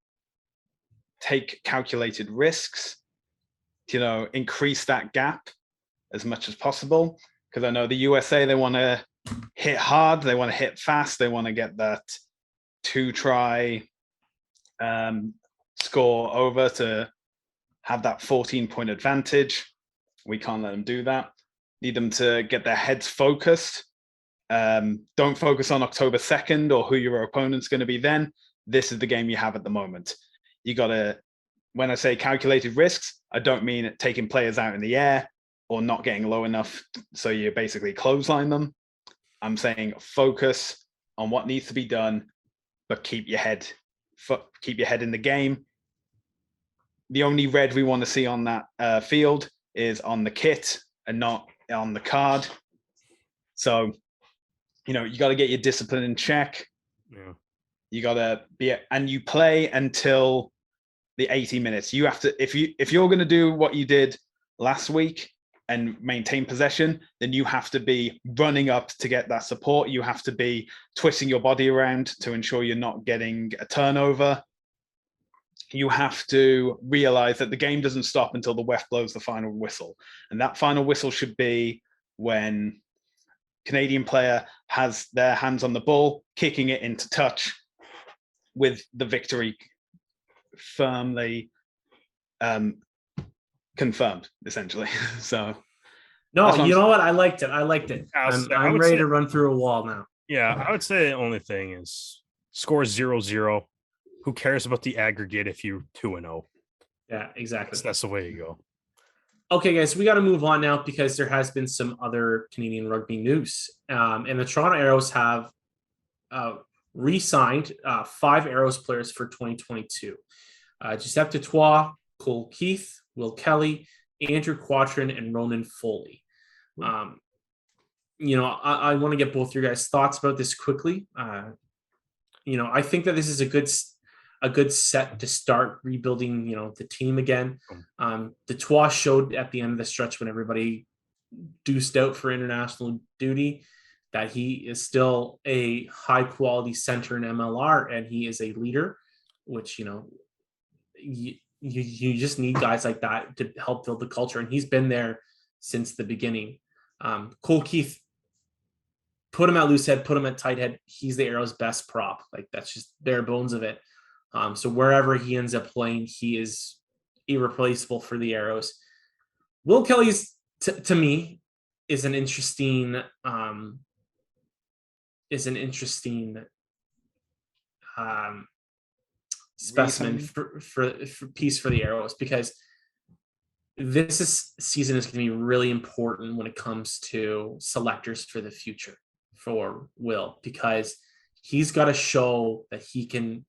take calculated risks, increase that gap as much as possible. Because I know the USA, they want to hit hard, they want to hit fast, they want to get that 2-try score over to have that 14-point advantage. We can't let them do that. Need them to get their heads focused. Don't focus on October 2nd or who your opponent's going to be then. This is the game you have at the moment. You got to, when I say calculated risks, I don't mean taking players out in the air or not getting low enough so you basically clothesline them. I'm saying focus on what needs to be done, but keep your head in the game. The only red we want to see on that field is on the kit and not on the card. So, you got to get your discipline in check. Yeah. You got to and you play until the 80 minutes. You have to, if you're going to do what you did last week and maintain possession, then you have to be running up to get that support. You have to be twisting your body around to ensure you're not getting a turnover. You have to realize that the game doesn't stop until the ref blows the final whistle. And that final whistle should be when Canadian player has their hands on the ball, kicking it into touch with the victory firmly confirmed, essentially. So no, you know what? I liked it. I'm ready to run through a wall now. Yeah, I would say the only thing is score 0-0. Who cares about the aggregate if you're 2-0? Yeah, exactly. That's the way you go. Okay, guys, we got to move on now because there has been some other Canadian rugby news. And the Toronto Arrows have re-signed 5 Arrows players for 2022. Giuseppe Dutoit, Cole Keith, Will Kelly, Andrew Quatrin, and Ronan Foley. I want to get both your guys' thoughts about this quickly. I think that this is a good set to start rebuilding, the team again. Dutoit showed at the end of the stretch when everybody deuced out for international duty that he is still a high quality center in MLR, and he is a leader, which, you just need guys like that to help build the culture. And he's been there since the beginning. Cole Keith, put him at loose head, put him at tight head. He's the Arrows' best prop. Like, that's just bare bones of it. So wherever he ends up playing, he is irreplaceable for the Arrows. Will Kelly's, to me, is an interesting specimen for piece for the Arrows, because this season is going to be really important when it comes to selectors for the future for Will, because he's got to show that he can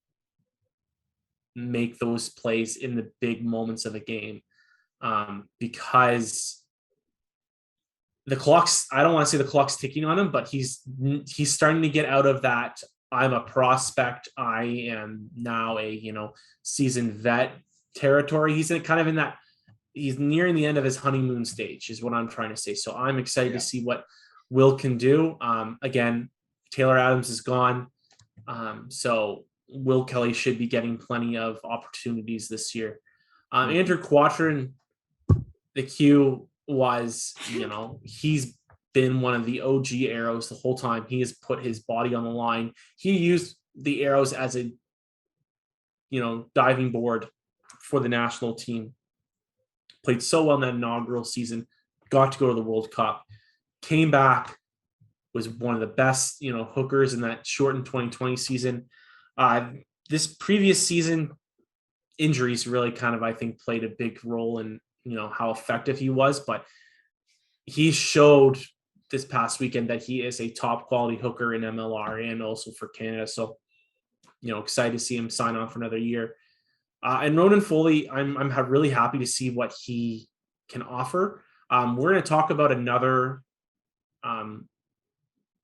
make those plays in the big moments of a game, because the clock's, I don't want to say the clock's ticking on him, but he's starting to get out of that I'm a prospect, I am now a seasoned vet territory. He's kind of in that, he's nearing the end of his honeymoon stage is what I'm trying to say. So I'm excited to see what Will can do. Again, Taylor Adams is gone, so Will Kelly should be getting plenty of opportunities this year. Andrew Quatrin, the Q was, he's been one of the OG Arrows the whole time. He has put his body on the line. He used the Arrows as a, diving board for the national team. Played so well in that inaugural season, got to go to the World Cup, came back, was one of the best, hookers in that shortened 2020 season. This previous season, injuries really kind of, I think, played a big role in, how effective he was, but he showed this past weekend that he is a top quality hooker in MLR and also for Canada. So, excited to see him sign on for another year. And Ronan Foley, I'm really happy to see what he can offer. We're going to talk about another,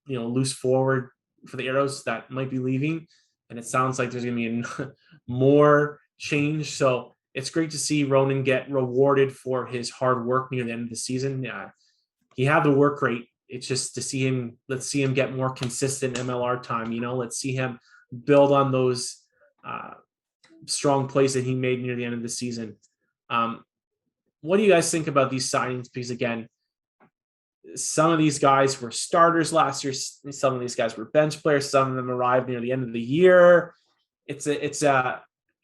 loose forward for the Arrows that might be leaving, and it sounds like there's going to be more change. So it's great to see Ronan get rewarded for his hard work near the end of the season. He had the work rate. It's just to see him, let's see him get more consistent MLR time. Let's see him build on those strong plays that he made near the end of the season. What do you guys think about these signings? Because again, some of these guys were starters last year. Some of these guys were bench players. Some of them arrived near the end of the year. It's a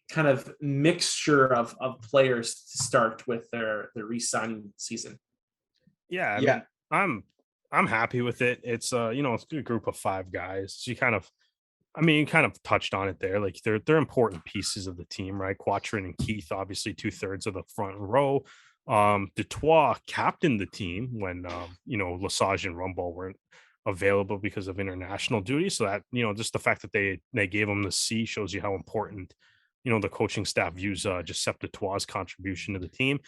kind of mixture of players to start with their re-signing season. Yeah, I mean, I'm happy with it. It's it's a group of 5 guys. You kind of touched on it there. Like they're important pieces of the team, right? Quatrin and Keith, obviously 2/3 of the front row. Dutois captained the team when Lesage and Rumble weren't available because of international duty. So that, just the fact that they gave him the C shows you how important, the coaching staff views Giuseppe Dutois' contribution to the team.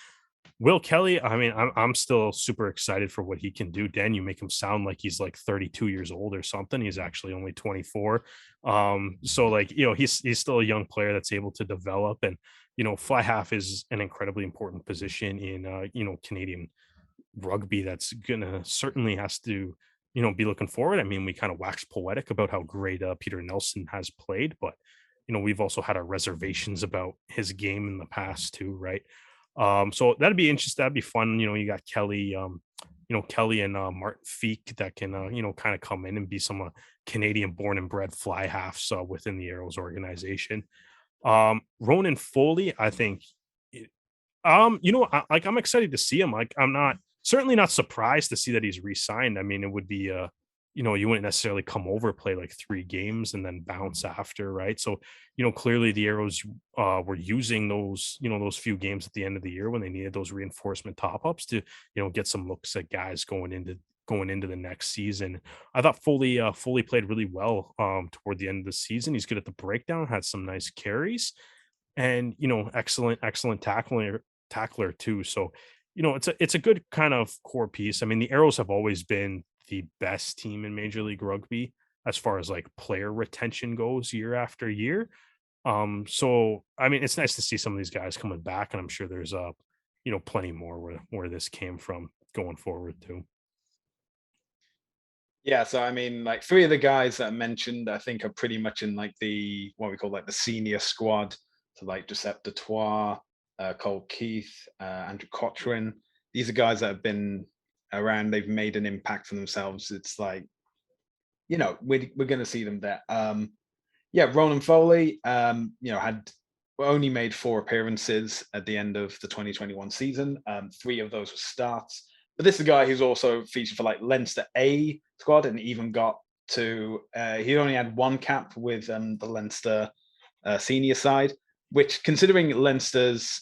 Will Kelly, I mean, I'm still super excited for what he can do. Dan, you make him sound like he's like 32 years old or something. He's actually only 24. So like, he's still a young player that's able to develop, and fly half is an incredibly important position in Canadian rugby that's gonna certainly has to be looking forward. I mean, we kind of wax poetic about how great Peter Nelson has played, but we've also had our reservations about his game in the past too, right? So that'd be interesting. That'd be fun. You got Kelly, Kelly and Martin Feek that can, kind of come in and be some Canadian born and bred fly halves within the Arrows organization. Ronan Foley, I think, I'm excited to see him. Like, I'm certainly not surprised to see that he's re-signed. I mean, it would be, you wouldn't necessarily come over, play like 3 games and then bounce after, right? So, clearly the Arrows were using those, those few games at the end of the year when they needed those reinforcement top-ups to, get some looks at guys going into the next season. I thought Foley played really well toward the end of the season. He's good at the breakdown, had some nice carries, and excellent tackler too. So, it's a good kind of core piece. I mean, the Arrows have always been the best team in Major League Rugby as far as like player retention goes year after year. So I mean, it's nice to see some of these guys coming back, and I'm sure there's plenty more where this came from going forward too. Yeah, so I mean, like 3 of the guys that I mentioned, I think are pretty much in like the what we call like the senior squad. So like Giuseppe Dutois, Cole Keith, Andrew Cotrin. These are guys that have been around. They've made an impact for themselves. It's like, we're going to see them there. Ronan Foley, had only made 4 appearances at the end of the 2021 season. 3 of those were starts. But this is a guy who's also featured for like Leinster A squad, and even got to, he only had 1 cap with the Leinster senior side, which, considering Leinster's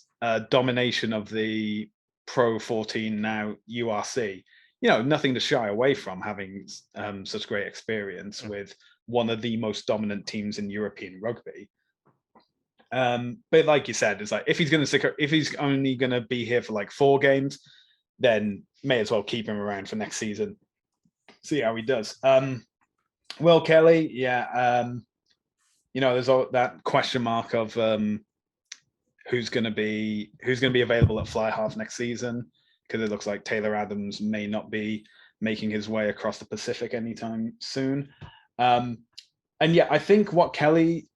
domination of the Pro 14 now URC, nothing to shy away from, having such great experience with one of the most dominant teams in European rugby. But like you said, it's like if he's only going to be here for like 4 games, then may as well keep him around for next season. See how he does. Will Kelly, there's all that question mark of who's going to be available at fly half next season, because it looks like Taylor Adams may not be making his way across the Pacific anytime soon. I think what Kelly,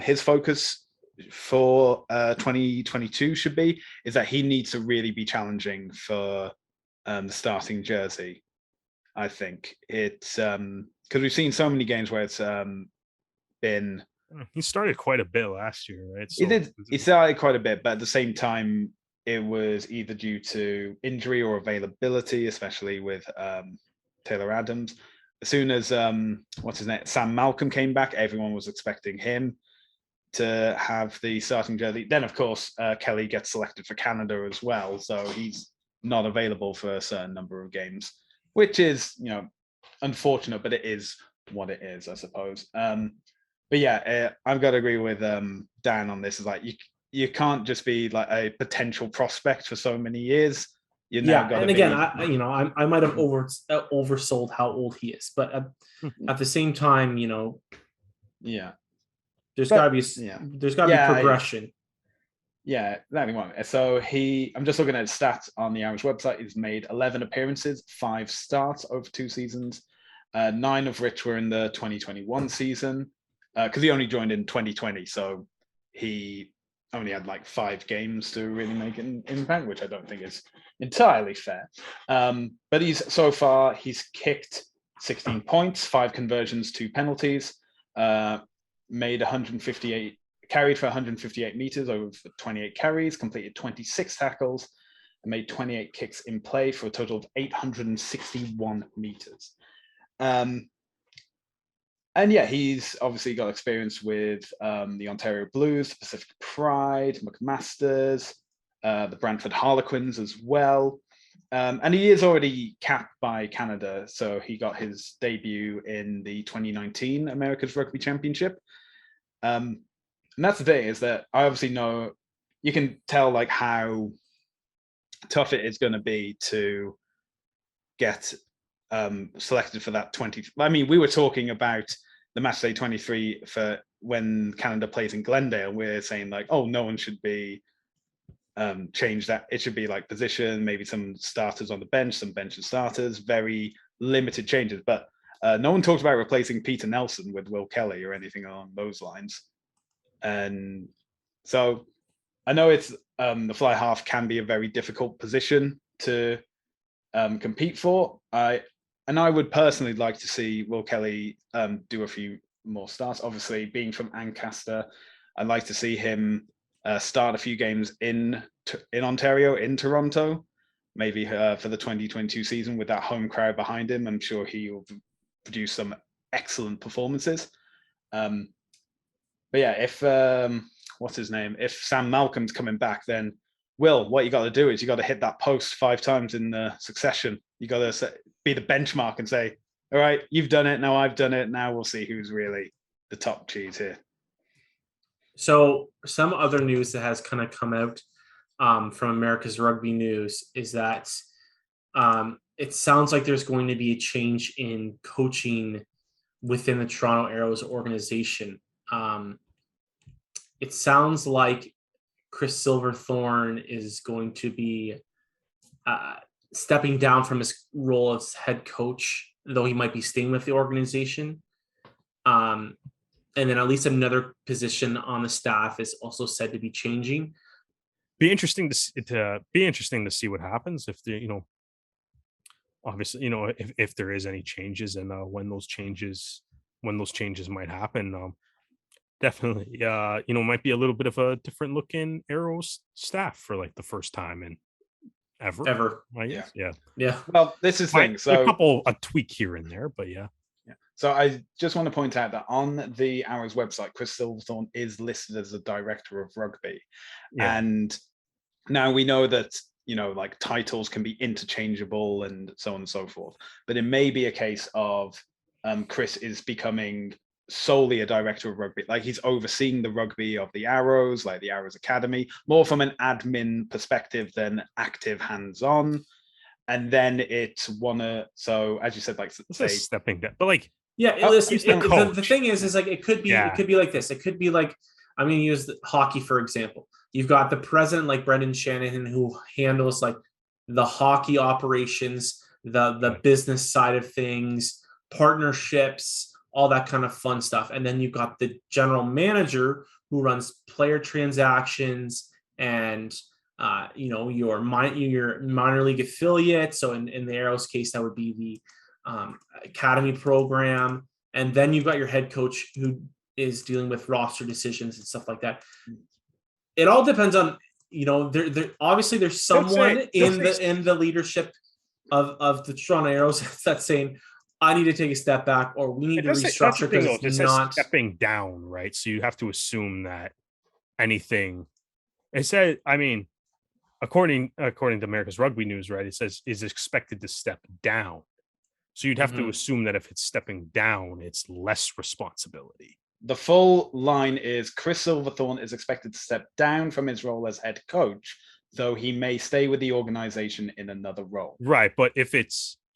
his focus for 2022 should be is that he needs to really be challenging for the starting jersey. I think it's because we've seen so many games where it's been. He started quite a bit last year, right? So he started quite a bit, but at the same time, it was either due to injury or availability, especially with Taylor Adams. As soon as what's his name, Sam Malcolm came back, everyone was expecting him to have the starting jersey. Then, of course, Kelly gets selected for Canada as well, so he's not available for a certain number of games, which is, unfortunate, but it is what it is, I suppose. But yeah, I've got to agree with Dan on this. Is like you can't just be like a potential prospect for so many years. And again, I might have oversold how old he is, but at the same time, there's got to be progression. Yeah, so I'm just looking at his stats on the Irish website. He's made 11 appearances, 5 starts over 2 seasons, 9 of which were in the 2021 season, because he only joined in 2020, so he only had like 5 games to really make an impact, which I don't think is entirely fair. But he's kicked 16 points, 5 conversions, 2 penalties, made 158 carried for 158 meters over 28 carries, completed 26 tackles, and made 28 kicks in play for a total of 861 meters. And yeah, he's obviously got experience with the Ontario Blues, Pacific Pride, McMasters, the Brantford Harlequins as well. And he is already capped by Canada. So he got his debut in the 2019 America's Rugby Championship. And that's the thing, is that I obviously know, you can tell like how tough it is going to be to get selected for that 20. I mean, we were talking about the match day 23 for when Canada plays in Glendale. We're saying like, oh, no one should be change that. It should be like position, maybe some starters on the bench, some bench and starters, very limited changes. But no one talked about replacing Peter Nelson with Will Kelly or anything along those lines. And so I know it's the fly half can be a very difficult position to compete for. I would personally like to see Will Kelly do a few more starts. Obviously, being from Ancaster, I'd like to see him start a few games in Ontario, in Toronto, maybe for the 2022 season with that home crowd behind him. I'm sure he will produce some excellent performances. But yeah, if what's his name? If Sam Malcolm's coming back, then Will, what you got to do is you got to hit that post 5 times in the succession. You got to be the benchmark and say, all right, you've done it. Now I've done it. Now we'll see who's really the top cheese here. So some other news that has kind of come out from America's Rugby News is that it sounds like there's going to be a change in coaching within the Toronto Arrows organization. It sounds like Chris Silverthorne is going to be stepping down from his role as head coach, though he might be staying with the organization. And then at least another position on the staff is also said to be changing. Be interesting to see what happens if the obviously if there is any changes and when those changes might happen. Definitely might be a little bit of a different look in Arrows staff for like the first time in ever. I guess. Yeah. Well, this is the thing. So a tweak here and there, but yeah. So I just want to point out that on the Arrows website, Chris Silverthorne is listed as the director of rugby. Yeah. And now we know that, like titles can be interchangeable and so on and so forth. But it may be a case of Chris is becoming solely a director of rugby. Like he's overseeing the rugby of the Arrows, like the Arrows Academy, more from an admin perspective than active hands-on. And then it's so as you said, like say stepping down, but like, yeah, listen, the thing is like it could be like this. It could be like, I'm going to use hockey for example. You've got the president like Brendan Shanahan who handles like the hockey operations, the business side of things, partnerships, all that kind of fun stuff. And then you've got the general manager who runs player transactions and your minor league affiliate. So in the Arrows case, that would be the academy program. And then you've got your head coach who is dealing with roster decisions and stuff like that. It all depends on, there obviously there's someone in the leadership of the Toronto Arrows that's saying, I need to take a step back, or we need to restructure because it's not stepping down, right? So you have to assume that anything. It said, I mean, according to America's Rugby News, right? It says is expected to step down. So you'd have to assume that if it's stepping down, it's less responsibility. The full line is Chris Silverthorne is expected to step down from his role as head coach, though he may stay with the organization in another role. Right, but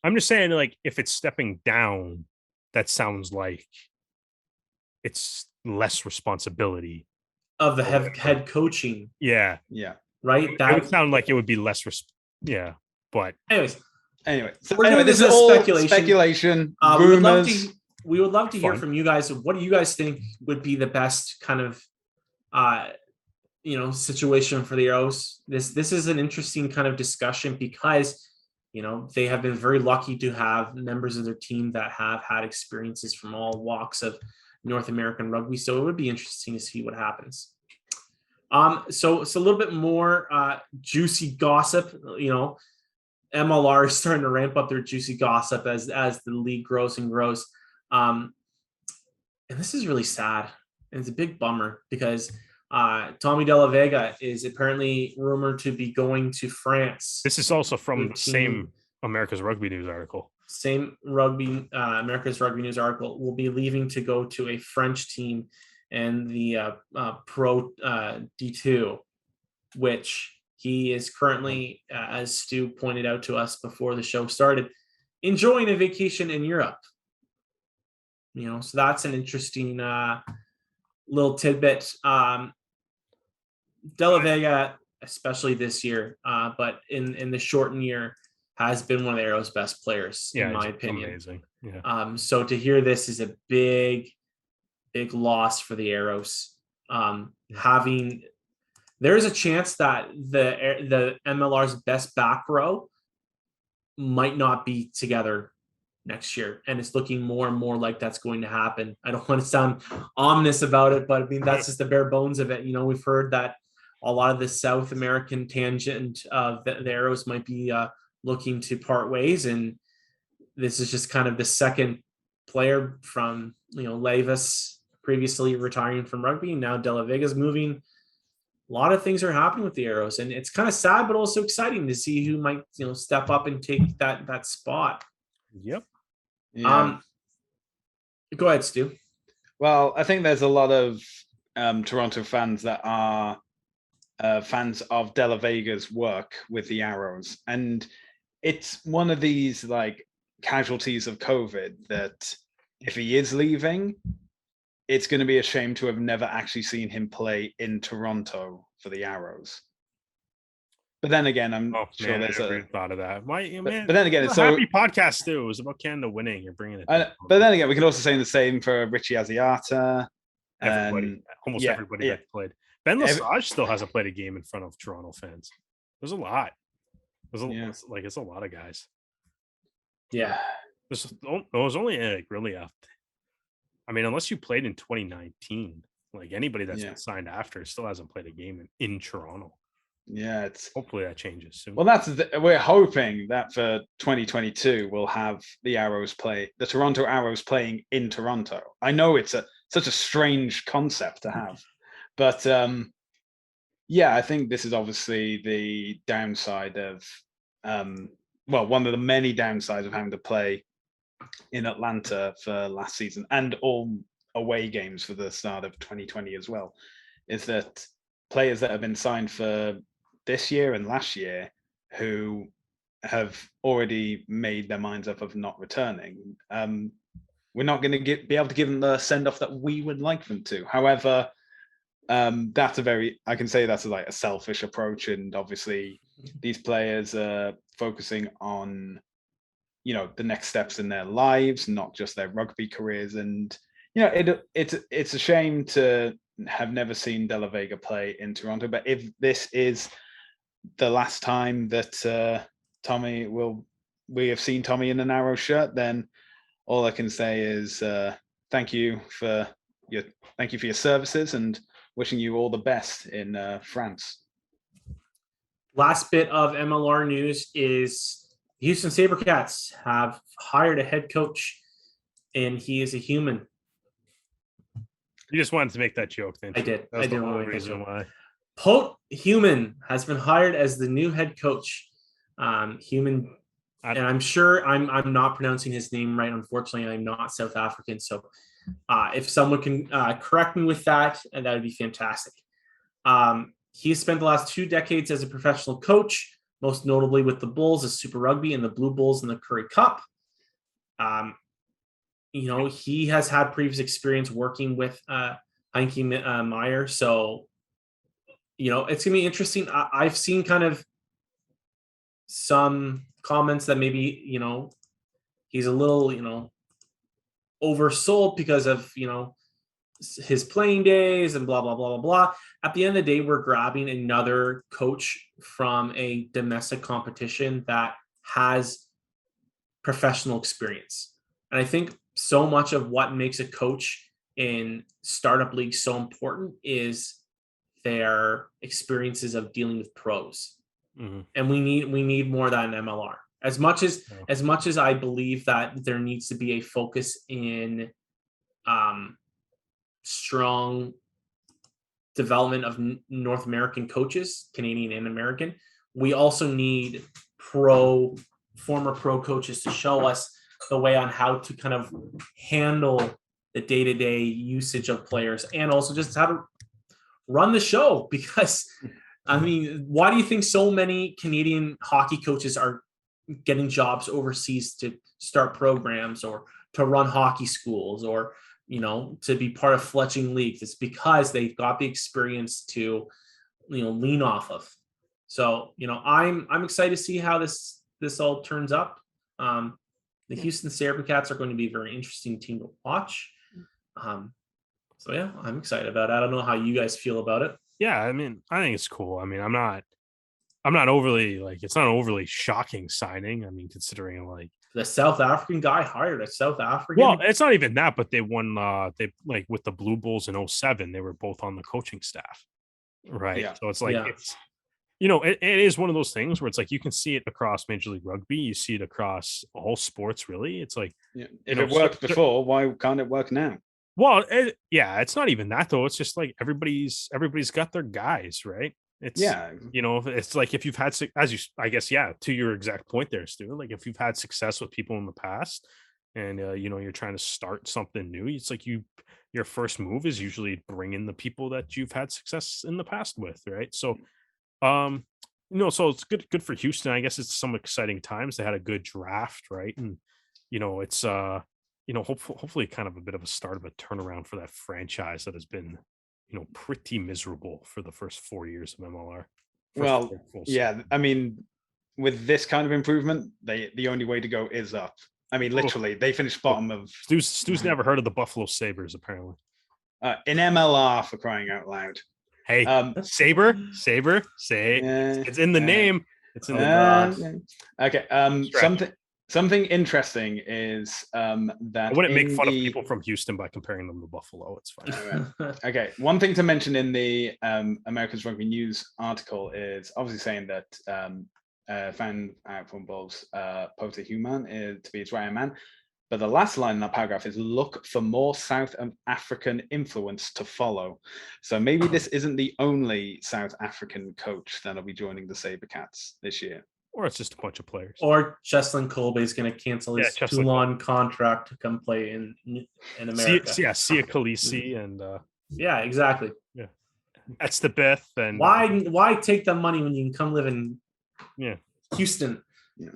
I'm just saying, like, if it's stepping down, that sounds like it's less responsibility of the head coaching. Yeah. Right. That would sound like it would be less. But anyway, this is all speculation. Rumors. We would love to hear from you guys. What do you guys think would be the best kind of, situation for the Arrows? This is an interesting kind of discussion because, they have been very lucky to have members of their team that have had experiences from all walks of North American rugby. So it would be interesting to see what happens. So it's a little bit more juicy gossip. MLR is starting to ramp up their juicy gossip as the league grows and grows. And this is really sad. And it's a big bummer because Tommy De La Vega is apparently rumored to be going to France. This is also from the same America's Rugby News article. Same America's Rugby News article. Will be leaving to go to a French team and the Pro D2, which he is currently, as Stu pointed out to us before the show started, enjoying a vacation in Europe. So that's an interesting little tidbit. De La Vega, especially this year, but in the shortened year, has been one of the Arrows' best players, in my opinion. Amazing. Yeah. So to hear this is a big loss for the Arrows. There is a chance that the MLR's best back row might not be together next year, and it's looking more and more like that's going to happen. I don't want to sound ominous about it, but I mean that's just the bare bones of it. We've heard that a lot of the South American tangent of the Arrows might be looking to part ways, and this is just kind of the second player from Levis previously retiring from rugby, and now De La Vega's moving. A lot of things are happening with the Arrows, and it's kind of sad, but also exciting to see who might step up and take that spot. Yep. Yeah. Go ahead, Stu. Well, I think there's a lot of Toronto fans that are fans of De La Vega's work with the Arrows, and it's one of these like casualties of COVID that if he is leaving, it's going to be a shame to have never actually seen him play in Toronto for the Arrows. But then again, I'm sure there's a thought of that. Why, man? But then again, it's happy podcast too. It was about Canada winning. You're bringing it. But then again, we can also say the same for Richie Asiata. Everybody, almost everybody that played. Ben Lesage still hasn't played a game in front of Toronto fans. There's a lot. It's a lot of guys. Yeah. It was only really I mean, unless you played in 2019, like anybody that's been signed after still hasn't played a game in Toronto. Yeah, hopefully that changes soon. Well, we're hoping that for 2022 we'll have the Toronto Arrows playing in Toronto. I know it's such a strange concept to have, but I think this is obviously the downside of one of the many downsides of having to play in Atlanta for last season and all away games for the start of 2020 as well, is that players that have been signed for this year and last year who have already made their minds up of not returning, we're not going to be able to give them the send-off that we would like them to. However, that's I can say that's a selfish approach, and obviously these players are focusing on the next steps in their lives, not just their rugby careers. And it's a shame to have never seen De La Vega play in Toronto, but if this is the last time that we have seen Tommy in an Arrow shirt, then all I can say is thank you for your services and wishing you all the best in France. Last bit of MLR news is Houston SaberCats have hired a head coach, and he is a human. You just wanted to make that joke, then. I did. That's the whole reason why. Pote Human has been hired as the new head coach. Human, and I'm sure I'm not pronouncing his name right. Unfortunately, I'm not South African, so if someone can correct me with that, that would be fantastic. He spent the last 2 decades as a professional coach, most notably with the Bulls as Super Rugby and the Blue Bulls in the Currie Cup. He has had previous experience working with Heinke Meyer. So, it's going to be interesting. I've seen kind of some comments that maybe, he's a little, oversold because of, his playing days and blah, blah, blah, blah, blah. At the end of the day, we're grabbing another coach from a domestic competition that has professional experience. And I think so much of what makes a coach in startup leagues so important is their experiences of dealing with pros. Mhm. And we need more of that in MLR. As much as I believe that there needs to be a focus in strong development of North American coaches, Canadian and American, we also need former pro coaches to show us the way on how to kind of handle the day-to-day usage of players, and also just how to run the show. Because I mean, why do you think so many Canadian hockey coaches are getting jobs overseas to start programs or to run hockey schools or, to be part of fletching leagues? It's because they've got the experience to, lean off of. So, I'm excited to see how this all turns up. The Houston Sabercats are going to be a very interesting team to watch. So yeah, I'm excited about it. I don't know how you guys feel about it. Yeah, I mean, I think it's cool. I mean, I'm not overly it's not an overly shocking signing. I mean, considering the South African guy hired a South African. Well, it's not even that, but they won. They with the Blue Bulls in 2007. They were both on the coaching staff, right? Yeah. So it's it's it is one of those things where it's you can see it across Major League Rugby. You see it across all sports. Really, it's if it worked before, why can't it work now? Well, it's not even that though. It's just everybody's got their guys, right? It's it's if you've had to your exact point there, Stu. If you've had success with people in the past, and you're trying to start something new, it's your first move is usually bring in the people that you've had success in the past with, right? So, so it's good for Houston. I guess it's some exciting times. They had a good draft, right? And it's hopefully kind of a bit of a start of a turnaround for that franchise that has been pretty miserable for the first 4 years of MLR. Well, yeah, I mean, with this kind of improvement, the only way to go is up. I mean, literally, they finished bottom of. Stu's never heard of the Buffalo Sabres, apparently. In MLR, for crying out loud. Hey, Saber, say it's in the name. It's in the Okay. Something interesting is that I wouldn't make fun of people from Houston by comparing them to Buffalo. It's fine. Okay. One thing to mention in the Americans Rugby News article is obviously saying that fan out from Bulls Pota Human is to be its right man. But the last line in that paragraph is look for more South African influence to follow. So maybe this isn't the only South African coach that'll be joining the Sabercats this year. Or it's just a bunch of players. Or Cheslin Colby is going to cancel his Toulon contract to come play in America. Sia Khaleesi and yeah, exactly. Yeah, that's the Beth. And why take the money when you can come live in Houston? Yeah.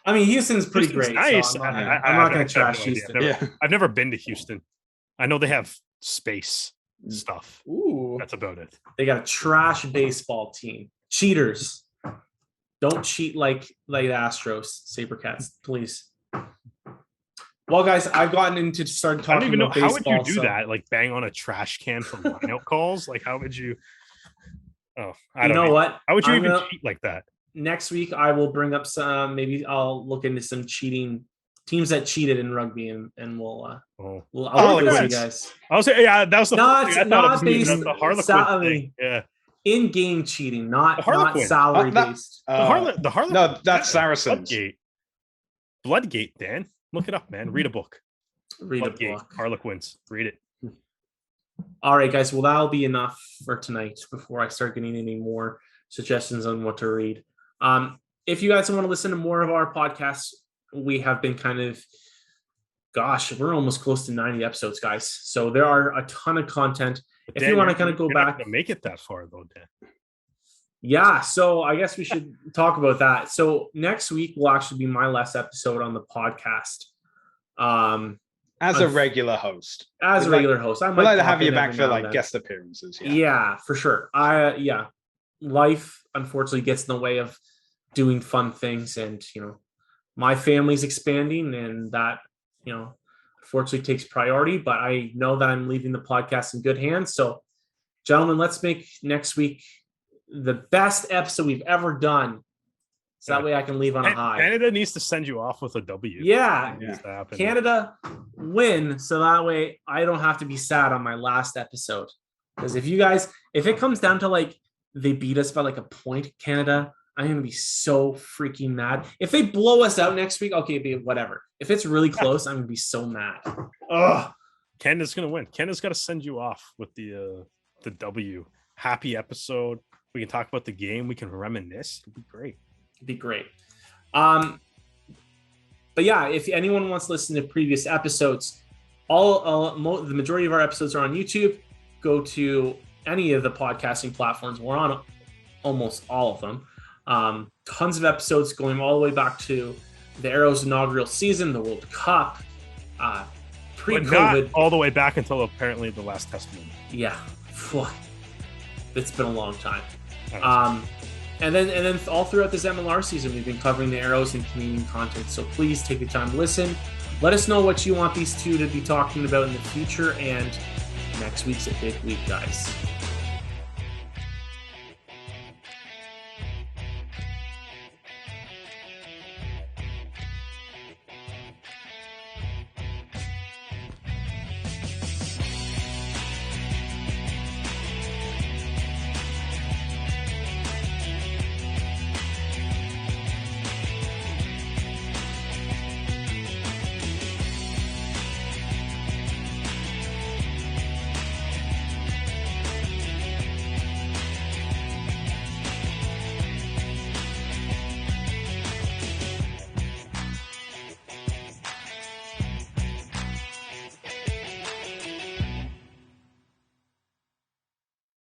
I mean, Houston's pretty great. Nice. So I'm not going to trash Houston. I've never been to Houston. I know they have space stuff. Ooh, that's about it. They got a trash baseball team. Cheaters. Don't cheat like the Astros, Sabercats, please. Well, guys, I've gotten into started talking. I don't even know baseball, how would you do that? Bang on a trash can for lineout calls? How would you? Oh, I don't know what. How would you even cheat like that? Next week, I will bring up some. Maybe I'll look into some cheating teams that cheated in rugby, and we'll. I'll work with you guys. I'll say, that was the not based the Harlequin thing. Yeah. In-game cheating, not salary-based. The Harlequin. No, that's Saracens. Bloodgate, Dan. Look it up, man. Read a book. Read a book. Harlequins. Read it. All right, guys. Well, that'll be enough for tonight before I start getting any more suggestions on what to read. If you guys want to listen to more of our podcasts, we have been we're almost close to 90 episodes, guys. So there are a ton of content. If you want to kind of go back, make it that far though, Dan. Yeah, so I guess we should talk about that. So next week will actually be my last episode on the podcast. As a regular host. As a regular host, I might like to have you back for guest appearances. Yeah, for sure. Life unfortunately gets in the way of doing fun things, and my family's expanding, and that unfortunately takes priority, but I know that I'm leaving the podcast in good hands. So, gentlemen, let's make next week the best episode we've ever done So that way I can leave on a high. Canada needs to send you off with a W. Yeah. That needs to happen. Canada win. So that way I don't have to be sad on my last episode. Because if it comes down to like they beat us by like a point, Canada, I'm going to be so freaking mad. If they blow us out next week, okay, whatever. If it's really close, I'm going to be so mad. Ugh. Canada's going to win. Canada's got to send you off with the W. Happy episode. We can talk about the game. We can reminisce. It'd be great. It'd be great. But yeah, if anyone wants to listen to previous episodes, the majority of our episodes are on YouTube. Go to any of the podcasting platforms. We're on almost all of them. Tons of episodes going all the way back to the Arrows inaugural season, the World Cup, pre-COVID. But not all the way back until apparently the last testimony. Yeah. It's been a long time. And then all throughout this MLR season, we've been covering the Arrows and Canadian content. So please take the time to listen. Let us know what you want these two to be talking about in the future. And next week's a big week, guys.